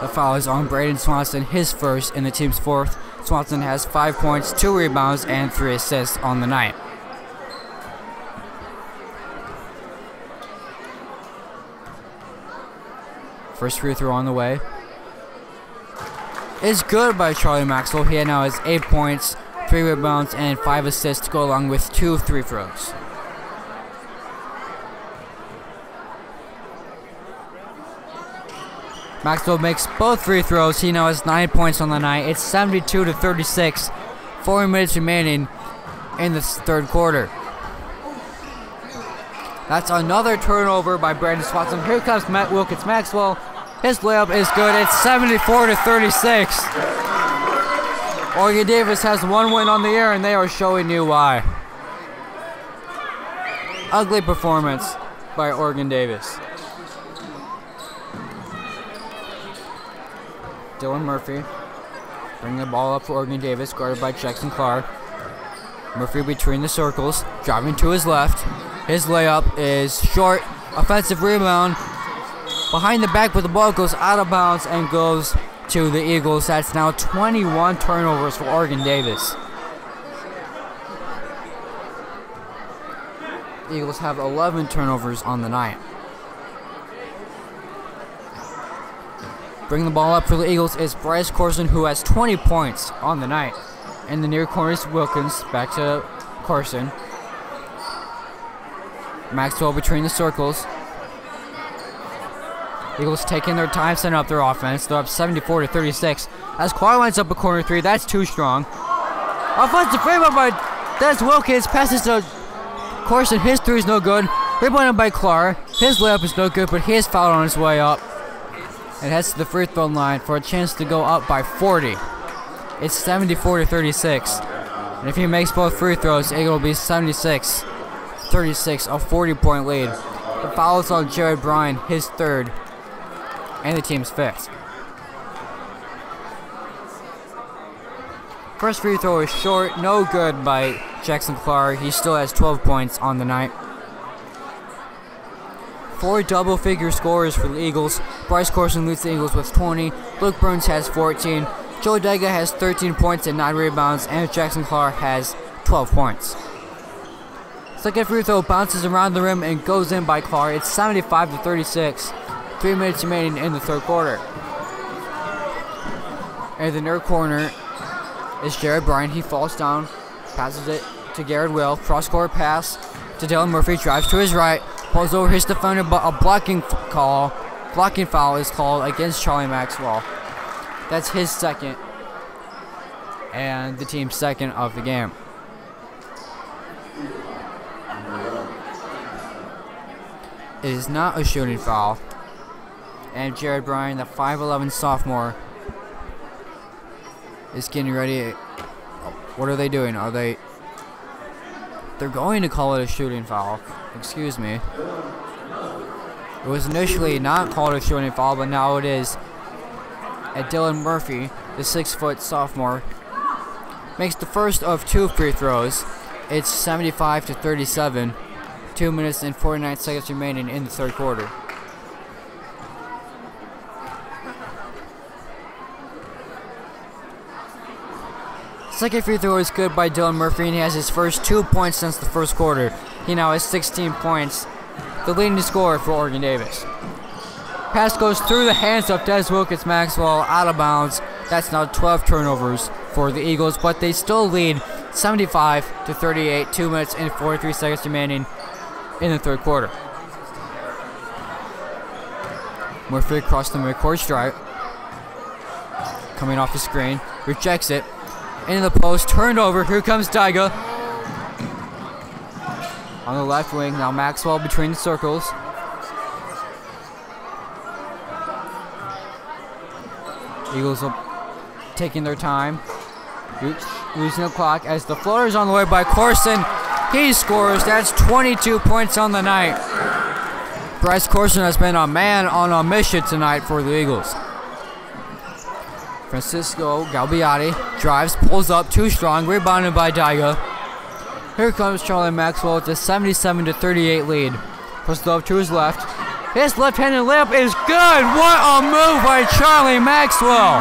The foul is on Brandon Swanson, his first and the team's fourth. Swanson has 5 points, 2 rebounds, and 3 assists on the night. First free throw on the way. Is good by Charlie Maxwell. He now has 8 points, 3 rebounds, and 5 assists to go along with 2 free throws. Maxwell makes both free throws. He now has 9 points on the night. It's 72-36. 4 minutes remaining in the third quarter. That's another turnover by Brandon Swatson. Here comes Wilkins Maxwell. His layup is good. It's 74-36. Oregon Davis has 1 win on the year, and they are showing you why. Ugly performance by Oregon Davis. Dylan Murphy bringing the ball up for Oregon Davis, guarded by Jackson Clark. Murphy between the circles, driving to his left. His layup is short. Offensive rebound behind the back, but the ball goes out of bounds and goes to the Eagles. That's now 21 turnovers for Oregon Davis. The Eagles have 11 turnovers on the night. Bringing the ball up for the Eagles is Bryce Corson, who has 20 points on the night. In the near corner is Wilkins, back to Corson. Maxwell between the circles. Eagles taking their time setting up their offense. They're up 74-36. As Clark lines up a corner three, that's too strong. Offensive rebound by Des Wilkins, passes to Corson. His three is no good. Rebounded by Clark. His layup is no good, but he is fouled on his way up. And heads to the free throw line for a chance to go up by 40. It's 74-36. And if he makes both free throws, it will be 76-36, a 40-point lead. The foul is on Jared Bryan, his third, and the team's fifth. First free throw is short, no good by Jackson Clark. He still has 12 points on the night. 4 double-figure scorers for the Eagles. Bryce Corson leads the Eagles with 20. Luke Burns has 14. Joe Dega has 13 points and 9 rebounds, and Jackson Clark has 12 points. Second free throw bounces around the rim and goes in by Clark. It's 75-36. 3 minutes remaining in the third quarter. In the near corner is Jared Bryan. He falls down, passes it to Garrett Will. Cross-court pass to Dylan Murphy. Drives to his right, pulls over his defender, but a blocking foul is called against Charlie Maxwell. That's his second, and the team's second of the game. It is not a shooting foul, and Jared Bryan, the 5'11" sophomore, is getting ready. What are they doing? They're going to call it a shooting foul. Excuse me. It was initially not called a shooting foul, but now it is. And Dylan Murphy, the 6-foot sophomore, makes the first of 2 free throws. It's 75-37. 2 minutes and 49 seconds remaining in the third quarter. Second free throw is good by Dylan Murphy, and he has his first 2 points since the first quarter. He now has 16 points, the leading scorer for Oregon Davis. Pass goes through the hands of Des Wilkins Maxwell, out of bounds. That's now 12 turnovers for the Eagles, but they still lead 75-38, 2 minutes and 43 seconds remaining in the third quarter. Murphy across the midcourt stripe, coming off the screen, rejects it. Into the post, turned over. Here comes Daiga on the left wing. Now Maxwell between the circles. Eagles are taking their time, losing the clock as the floater is on the way by Corson. He scores. That's 22 points on the night. Bryce Corson has been a man on a mission tonight for the Eagles. Francisco Galbiati drives, pulls up, too strong, rebounded by Daiga. Here comes Charlie Maxwell with a 77-38 lead. Puts love to his left. His left-handed layup is good. What a move by Charlie Maxwell.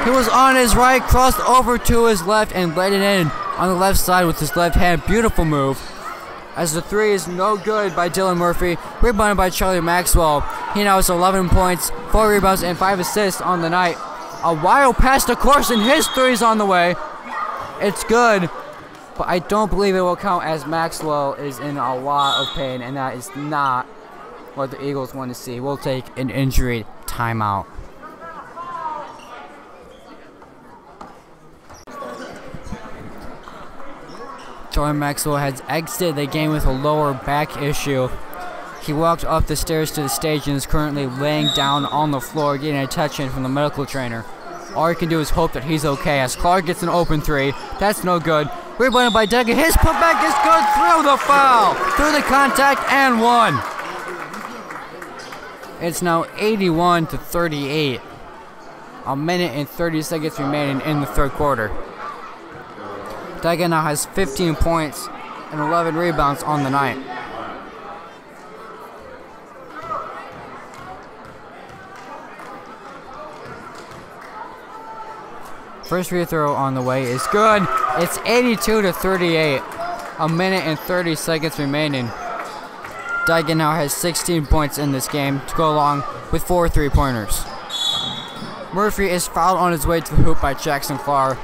He was on his right, crossed over to his left, and let it in on the left side with his left hand. Beautiful move. As the three is no good by Dylan Murphy. Rebounded by Charlie Maxwell. He now has 11 points, 4 rebounds, and 5 assists on the night. A wild pass to Corson. His three's on the way. It's good, but I don't believe it will count as Maxwell is in a lot of pain, and that is not what the Eagles want to see. We'll take an injury timeout. Jordan Maxwell has exited the game with a lower back issue. He walked up the stairs to the stage and is currently laying down on the floor getting attention from the medical trainer. All he can do is hope that he's okay as Clark gets an open three. That's no good. Rebounded by Deca. His putback is good through the foul, through the contact, and one. It's now 81-38. A minute and 30 seconds remaining in the third quarter. Deca now has 15 points and 11 rebounds on the night. First free throw on the way is good. It's 82-38. A minute and 30 seconds remaining. Deca now has 16 points in this game to go along with 4 3-pointers. Murphy is fouled on his way to the hoop by Jackson Clark.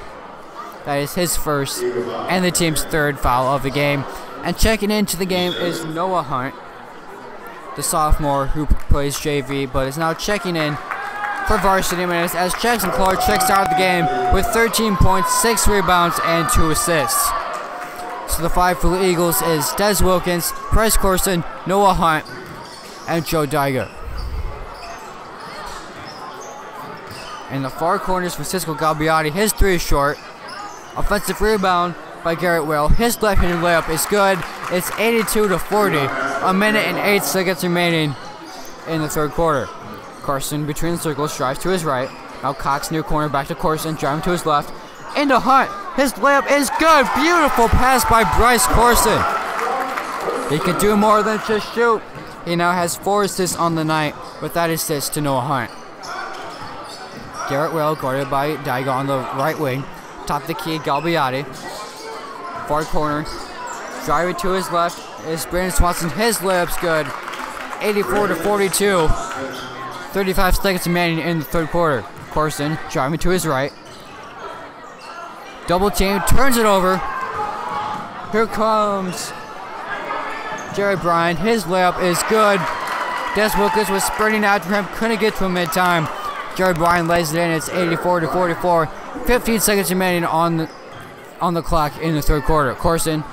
That is his first and the team's third foul of the game. And checking into the game is Noah Hunt, the sophomore who plays JV, but is now checking in for varsity minutes as Jackson Clark checks out of the game with 13 points, 6 rebounds, and 2 assists. So the 5 for the Eagles is Des Wilkins, Bryce Corson, Noah Hunt, and Joe Deca. In the far corners, Francisco Galbiati, his three is short. Offensive rebound by Garrett Will. His left-handed layup is good. It's 82-40. A minute and 8 seconds remaining in the third quarter. Carson between the circles, drives to his right. Now Cox near corner, back to Corson, driving to his left. Into Hunt. His layup is good. Beautiful pass by Bryce Corson. He can do more than just shoot. He now has 4 assists on the night with that assist to Noah Hunt. Garrett Will guarded by Deca on the right wing. Top of the key, Galbiati. Far corner. Driving to his left is Brandon Swanson. His layup's good. 84-42. 35 seconds remaining in the third quarter. Corson driving to his right. Double team, turns it over. Here comes Jerry Bryan. His layup is good. Des Wilkins was sprinting after him, couldn't get to him mid-time. Jerry Bryan lays it in. It's 84-44. 15 seconds remaining on the clock in the third quarter. Corson,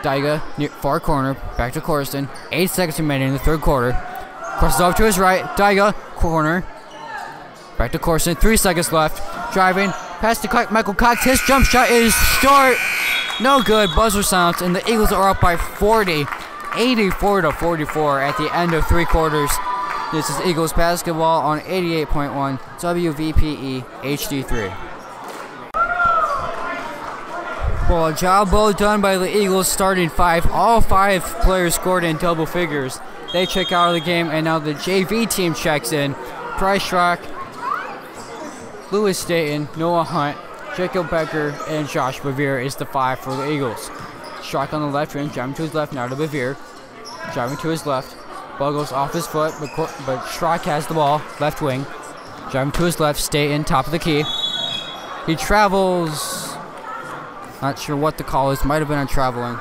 Deca, near far corner, back to Corson. 8 seconds remaining in the third quarter. Corson over to his right. Deca, corner, back to Corson. 3 seconds left. Driving, pass to Michael Cox. His jump shot is short. No good. Buzzer sounds, and the Eagles are up by 40. 84-44 at the end of 3 quarters. This is Eagles basketball on 88.1 WVPE HD3. Well, a job well done by the Eagles starting 5. All 5 players scored in double figures. They check out of the game, and now the JV team checks in. Bryce Schrock, Lewis Staten, Noah Hunt, Jacob Becker, and Josh Bevere is the 5 for the Eagles. Schrock on the left wing, driving to his left, now to Bevere. Driving to his left. Ball goes off his foot, but Schrock has the ball, left wing. Driving to his left, Staten, top of the key. He travels. Not sure what the call is. Might have been a traveling.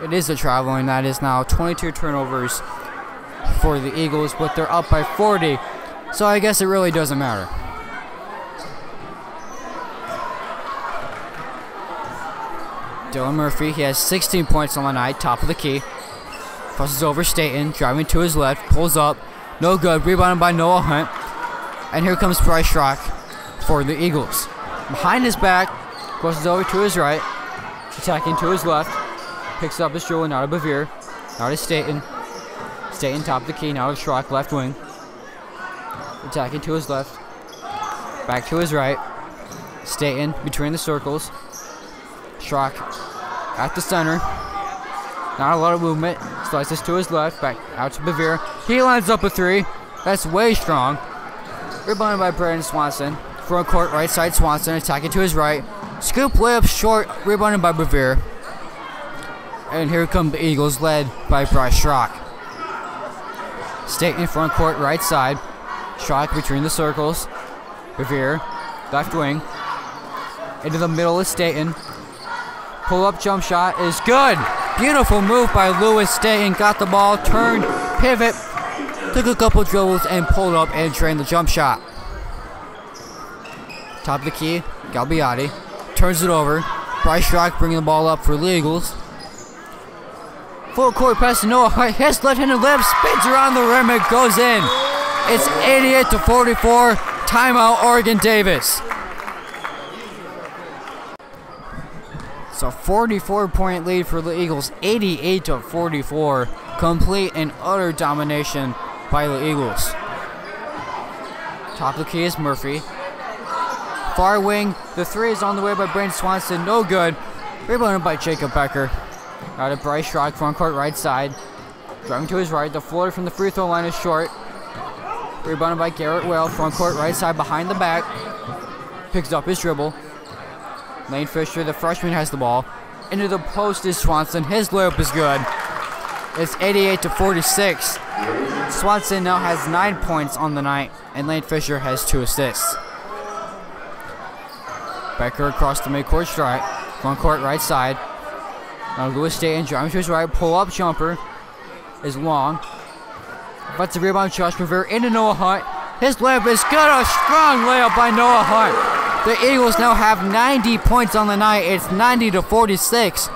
It is a traveling. That is now 22 turnovers for the Eagles, but they're up by 40. So I guess it really doesn't matter. Dylan Murphy, he has 16 points on the night, top of the key. Crosses over Staten, driving to his left, pulls up. No good. Rebounded by Noah Hunt. And here comes Bryce Schrock for the Eagles. Behind his back. Crosses over to his right, attacking to his left, picks up his dribble, now to Bevere, now to Staten. Staten top of the key, now to Schrock, left wing. Attacking to his left, back to his right. Staten between the circles. Schrock at the center. Not a lot of movement. Slices to his left, back out to Bevere. He lines up a 3. That's way strong. Rebounded by Brandon Swanson. Front court, right side, Swanson attacking to his right. Scoop layup short, rebounded by Bevere. And here come the Eagles, led by Bryce Schrock. Staten front court right side. Schrock between the circles. Revere, left wing. Into the middle of Staten. Pull-up jump shot is good. Beautiful move by Lewis Staten. Got the ball, turned, pivot, took a couple dribbles, and pulled up and drained the jump shot. Top of the key, Galbiati turns it over. Bryce Schrock bringing the ball up for the Eagles. Full court pass to Noah Hart. His left-handed lip spins around the rim. It goes in. It's 88-44. Timeout, Oregon Davis. So 44-point lead for the Eagles. 88-44. Complete and utter domination by the Eagles. Top of the key is Murphy. Far wing. The three is on the way by Brandon Swanson. No good. Rebounded by Jacob Becker. Out of Bryce Schrock, front court right side. Driving to his right. The floater from the free throw line is short. Rebounded by Garrett Whale, front court right side behind the back. Picks up his dribble. Lane Fisher, the freshman, has the ball. Into the post is Swanson. His layup is good. It's 88-46. Swanson now has 9 points on the night, and Lane Fisher has 2 assists. Becker across the midcourt stripe. Front court right side. Now Lewis Staten driving to his right. Pull-up jumper is long. Offensive rebound, Josh Revere into Noah Hunt. His layup is good. A strong layup by Noah Hunt. The Eagles now have 90 points on the night. It's 90-46.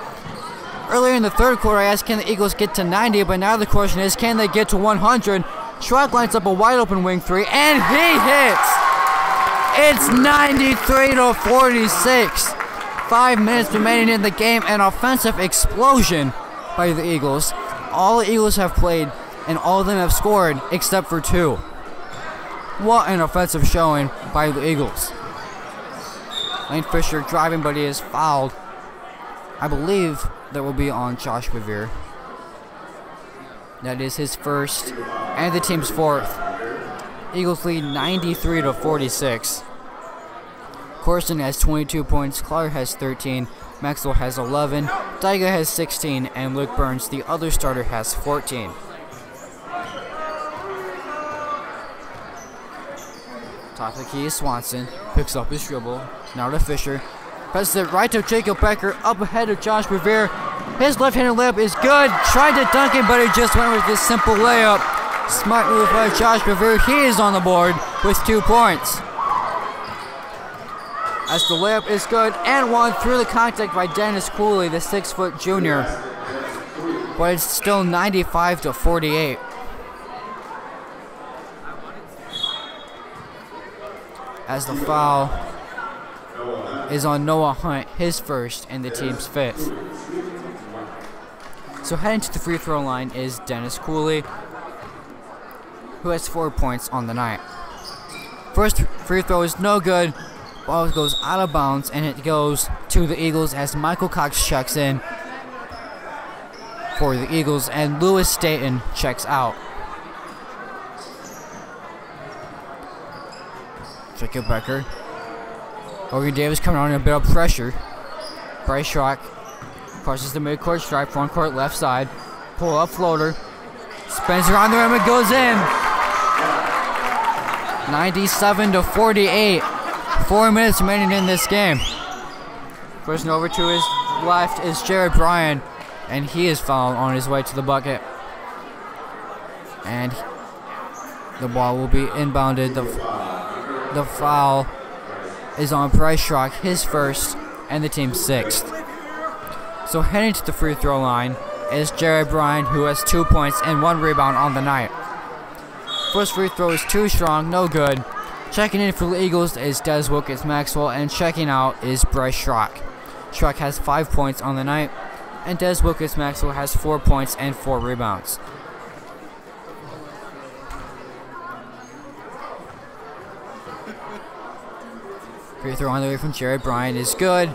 Earlier in the third quarter, I asked, can the Eagles get to 90? But now the question is, can they get to 100? Schrock lines up a wide open wing three, and he hits. It's 93-46. 5 minutes remaining in the game. An offensive explosion by the Eagles. All the Eagles have played, and all of them have scored except for 2. What an offensive showing by the Eagles. Lane Fisher driving, but he is fouled. I believe that will be on Josh Revere. That is his first and the team's 4th. Eagles lead 93-46. Corson has 22 points, Clark has 13, Maxwell has 11, Daiga has 16, and Luke Burns, the other starter, has 14. Top of the key is Swanson, picks up his dribble, now to Fisher, passes it right to Jacob Becker, up ahead of Josh Revere. His left-handed layup is good, tried to dunk it, but he just went with this simple layup. Smart move by Josh Revere, he is on the board with 2 points. As the layup is good and one through the contact by Dennis Cooley, the 6-foot junior. But it's still 95-48. As the foul is on Noah Hunt, his first and the team's 5th. So heading to the free throw line is Dennis Cooley, who has 4 points on the night. First free throw is no good. Ball goes out of bounds, and it goes to the Eagles as Michael Cox checks in for the Eagles, and Lewis Staten checks out. Jacob Becker. Oregon Davis coming on in a bit of pressure. Bryce Schrock crosses the midcourt stripe, front court left side. Pull up floater. Spins around the rim, it goes in. 97-48. 4 minutes remaining in this game. Person over to his left is Jared Bryan, and he is fouled on his way to the bucket. And the ball will be inbounded. The foul is on Bryce Schrock, his first, and the team's 6th. So heading to the free throw line is Jared Bryan, who has 2 points and 1 rebound on the night. First free throw is too strong, no good. Checking in for the Eagles is Des Wilkins Maxwell, and checking out is Bryce Schrock. Schrock has 5 points on the night, and Des Wilkins Maxwell has 4 points and 4 rebounds. Free throw on the way from Jared Bryan is good.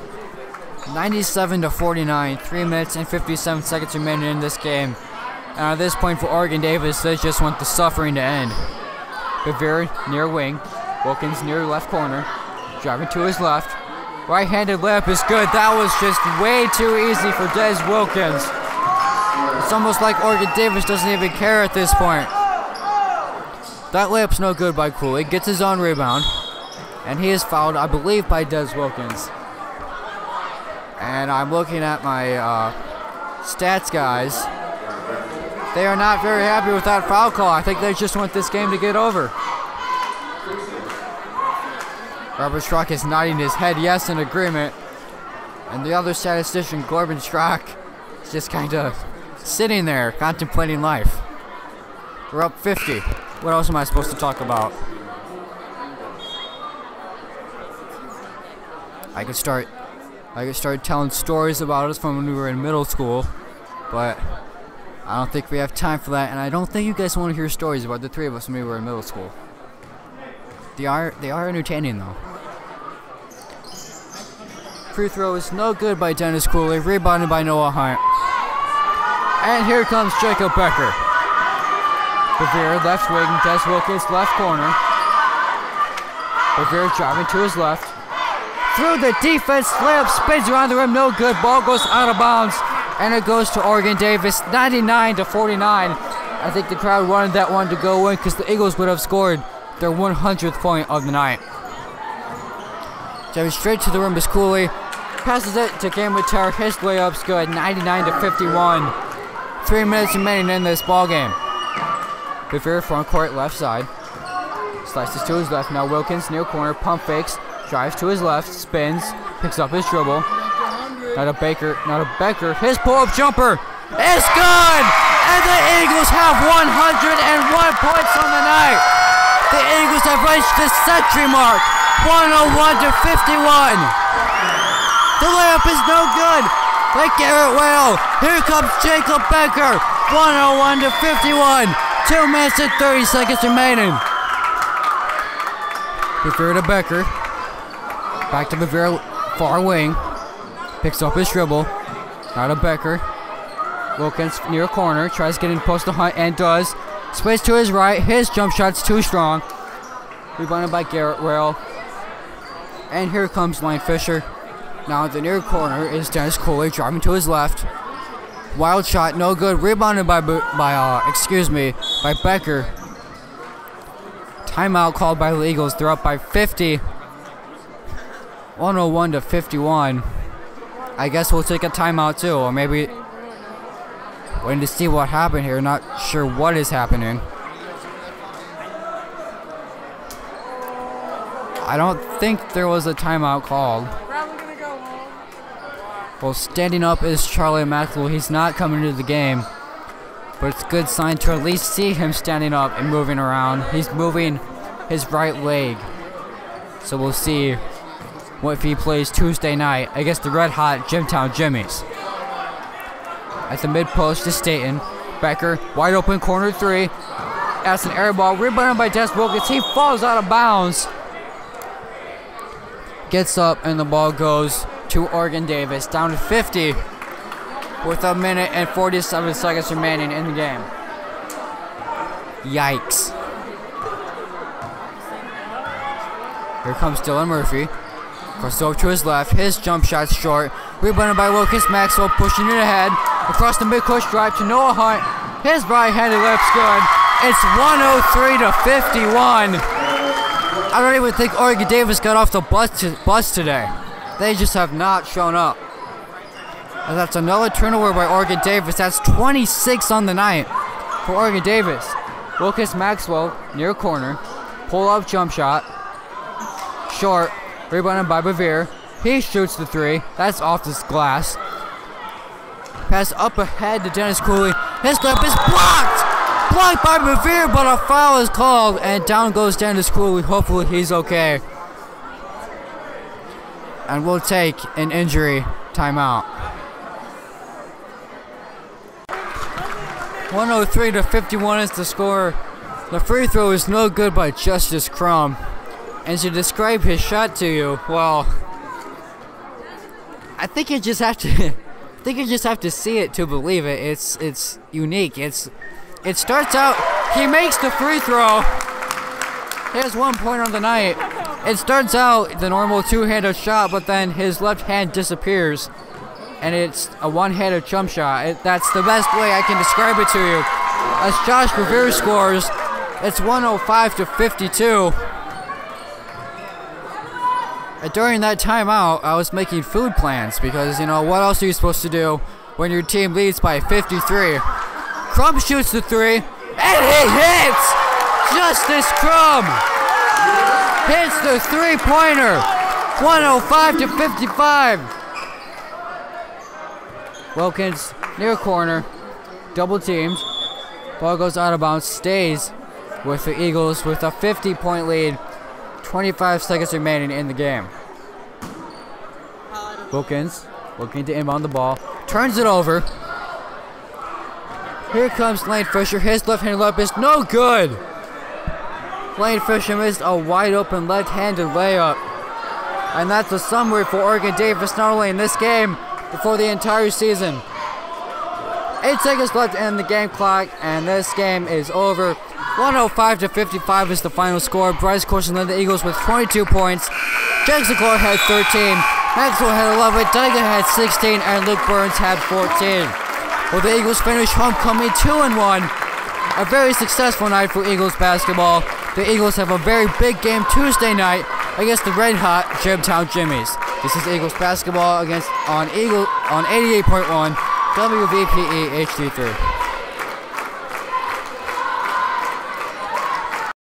97-49, 3 minutes and 57 seconds remaining in this game. And at this point for Oregon Davis, they just want the suffering to end. Revere near wing. Wilkins near left corner. Driving to his left. Right-handed layup is good. That was just way too easy for Des Wilkins. It's almost like Oregon Davis doesn't even care at this point. That layup's no good by Cooley. Gets his own rebound. And he is fouled, I believe, by Des Wilkins. And I'm looking at my stats guys. They are not very happy with that foul call. I think they just want this game to get over. Robert Schrock is nodding his head yes in agreement. And the other statistician, Corbin Schrock, is just kind of sitting there contemplating life. We're up 50. What else am I supposed to talk about? I could start telling stories about us from when we were in middle school, but I don't think we have time for that, and I don't think you guys want to hear stories about the three of us when we were in middle school. They are entertaining though. Free throw is no good by Dennis Cooley, rebounded by Noah Hunt. And here comes Jacob Becker. Bevere, left wing, Des Wilkins, left corner. Bevere driving to his left. Through the defense, layup spins around the rim, no good. Ball goes out of bounds, and it goes to Oregon Davis, 99-49. I think the crowd wanted that one to go in because the Eagles would have scored their 100th point of the night. Driving straight to the rim is Cooley. Passes it to Cam Terror. His layup's good, 99-51. 3 minutes remaining in this ball game. Bevere front court, left side. Slices to his left. Now Wilkins near corner, pump fakes, drives to his left, spins, picks up his dribble. Not a Becker. His pull-up jumper is good, and the Eagles have 101 points on the night. The Eagles have reached the century mark, 101-51. The layup is no good by Garrett Whale. Here comes Jacob Becker, 101-51. 2 minutes and 30 seconds remaining. Bevere to Becker. Back to Bevere, far wing. Picks up his dribble. Now to Becker. Wilkins near corner. Tries to get in post to Hunt and does. Splits to his right. His jump shot's too strong. Rebounded by Garrett Whale. And here comes Lane Fisher. Now at the near corner is Dennis Cooley driving to his left. Wild shot, no good. Rebounded by Becker. Timeout called by the Eagles. They're up by 50. 101-51. I guess we'll take a timeout too, or maybe waiting to see what happened here. Not sure what is happening. I don't think there was a timeout called. Well, standing up is Charlie Maxwell. He's not coming into the game, but it's a good sign to at least see him standing up and moving around. He's moving his right leg, so we'll see what if he plays Tuesday night against the Red Hot Jimtown Jimmies. At the mid post is Staten. Becker, wide open corner three. That's an air ball, rebounded by Des Wilkins. He falls out of bounds. Gets up and the ball goes to Oregon Davis, down to 50 with a minute and 47 seconds remaining in the game. Yikes. Here comes Dylan Murphy. Crosses over to his left. His jump shot's short. Rebounded by Wilkins. Maxwell pushing it ahead. Across the mid-court drive to Noah Hunt. His right-handed lip's good. It's 103-51. I don't even think Oregon Davis got off the bus today. They just have not shown up. And that's another turnover by Oregon Davis. That's 26 on the night for Oregon Davis. Wilkins Maxwell near corner. Pull-up jump shot. Short. Rebounded by Bevere. He shoots the three. That's off this glass. Pass up ahead to Dennis Cooley. His layup is blocked! Blocked by Bevere, but a foul is called. And down goes Dennis Cooley. Hopefully he's okay. And we'll take an injury timeout. 103-51 is the score. The free throw is no good by Justice Crum. And to describe his shot to you, well, I think you just have to see it to believe it. It's unique. It starts out, he makes the free throw. He has 1 point on the night. It starts out the normal two-handed shot, but then his left hand disappears, and it's a one-handed jump shot. That's the best way I can describe it to you. As Josh Bevere scores, It's 105-52. And during that timeout, I was making food plans because, you know, what else are you supposed to do when your team leads by 53? Crumb shoots the three, and he hits! Justice Crumb hits the three-pointer. 105-55. Wilkins near corner, double teamed. Ball goes out of bounds, stays with the Eagles with a 50-point lead. 25 seconds remaining in the game. Wilkins looking to inbound the ball, turns it over. Here comes Lane Fisher. His left-handed layup is no good. Lane Fisher missed a wide-open left-handed layup. And that's a summary for Oregon Davis, not only in this game, but for the entire season. 8 seconds left in the game clock, and this game is over. 105-55 is the final score. Bryce Corson led the Eagles with 22 points. Jackson Clark had 13. Maxwell had 11. Dyga had 16. And Luke Burns had 14. Well, the Eagles finished homecoming 2-1. A very successful night for Eagles basketball. The Eagles have a very big game Tuesday night against the red-hot Jimtown Jimmies. This is Eagles basketball on 88.1 WVPE HD3.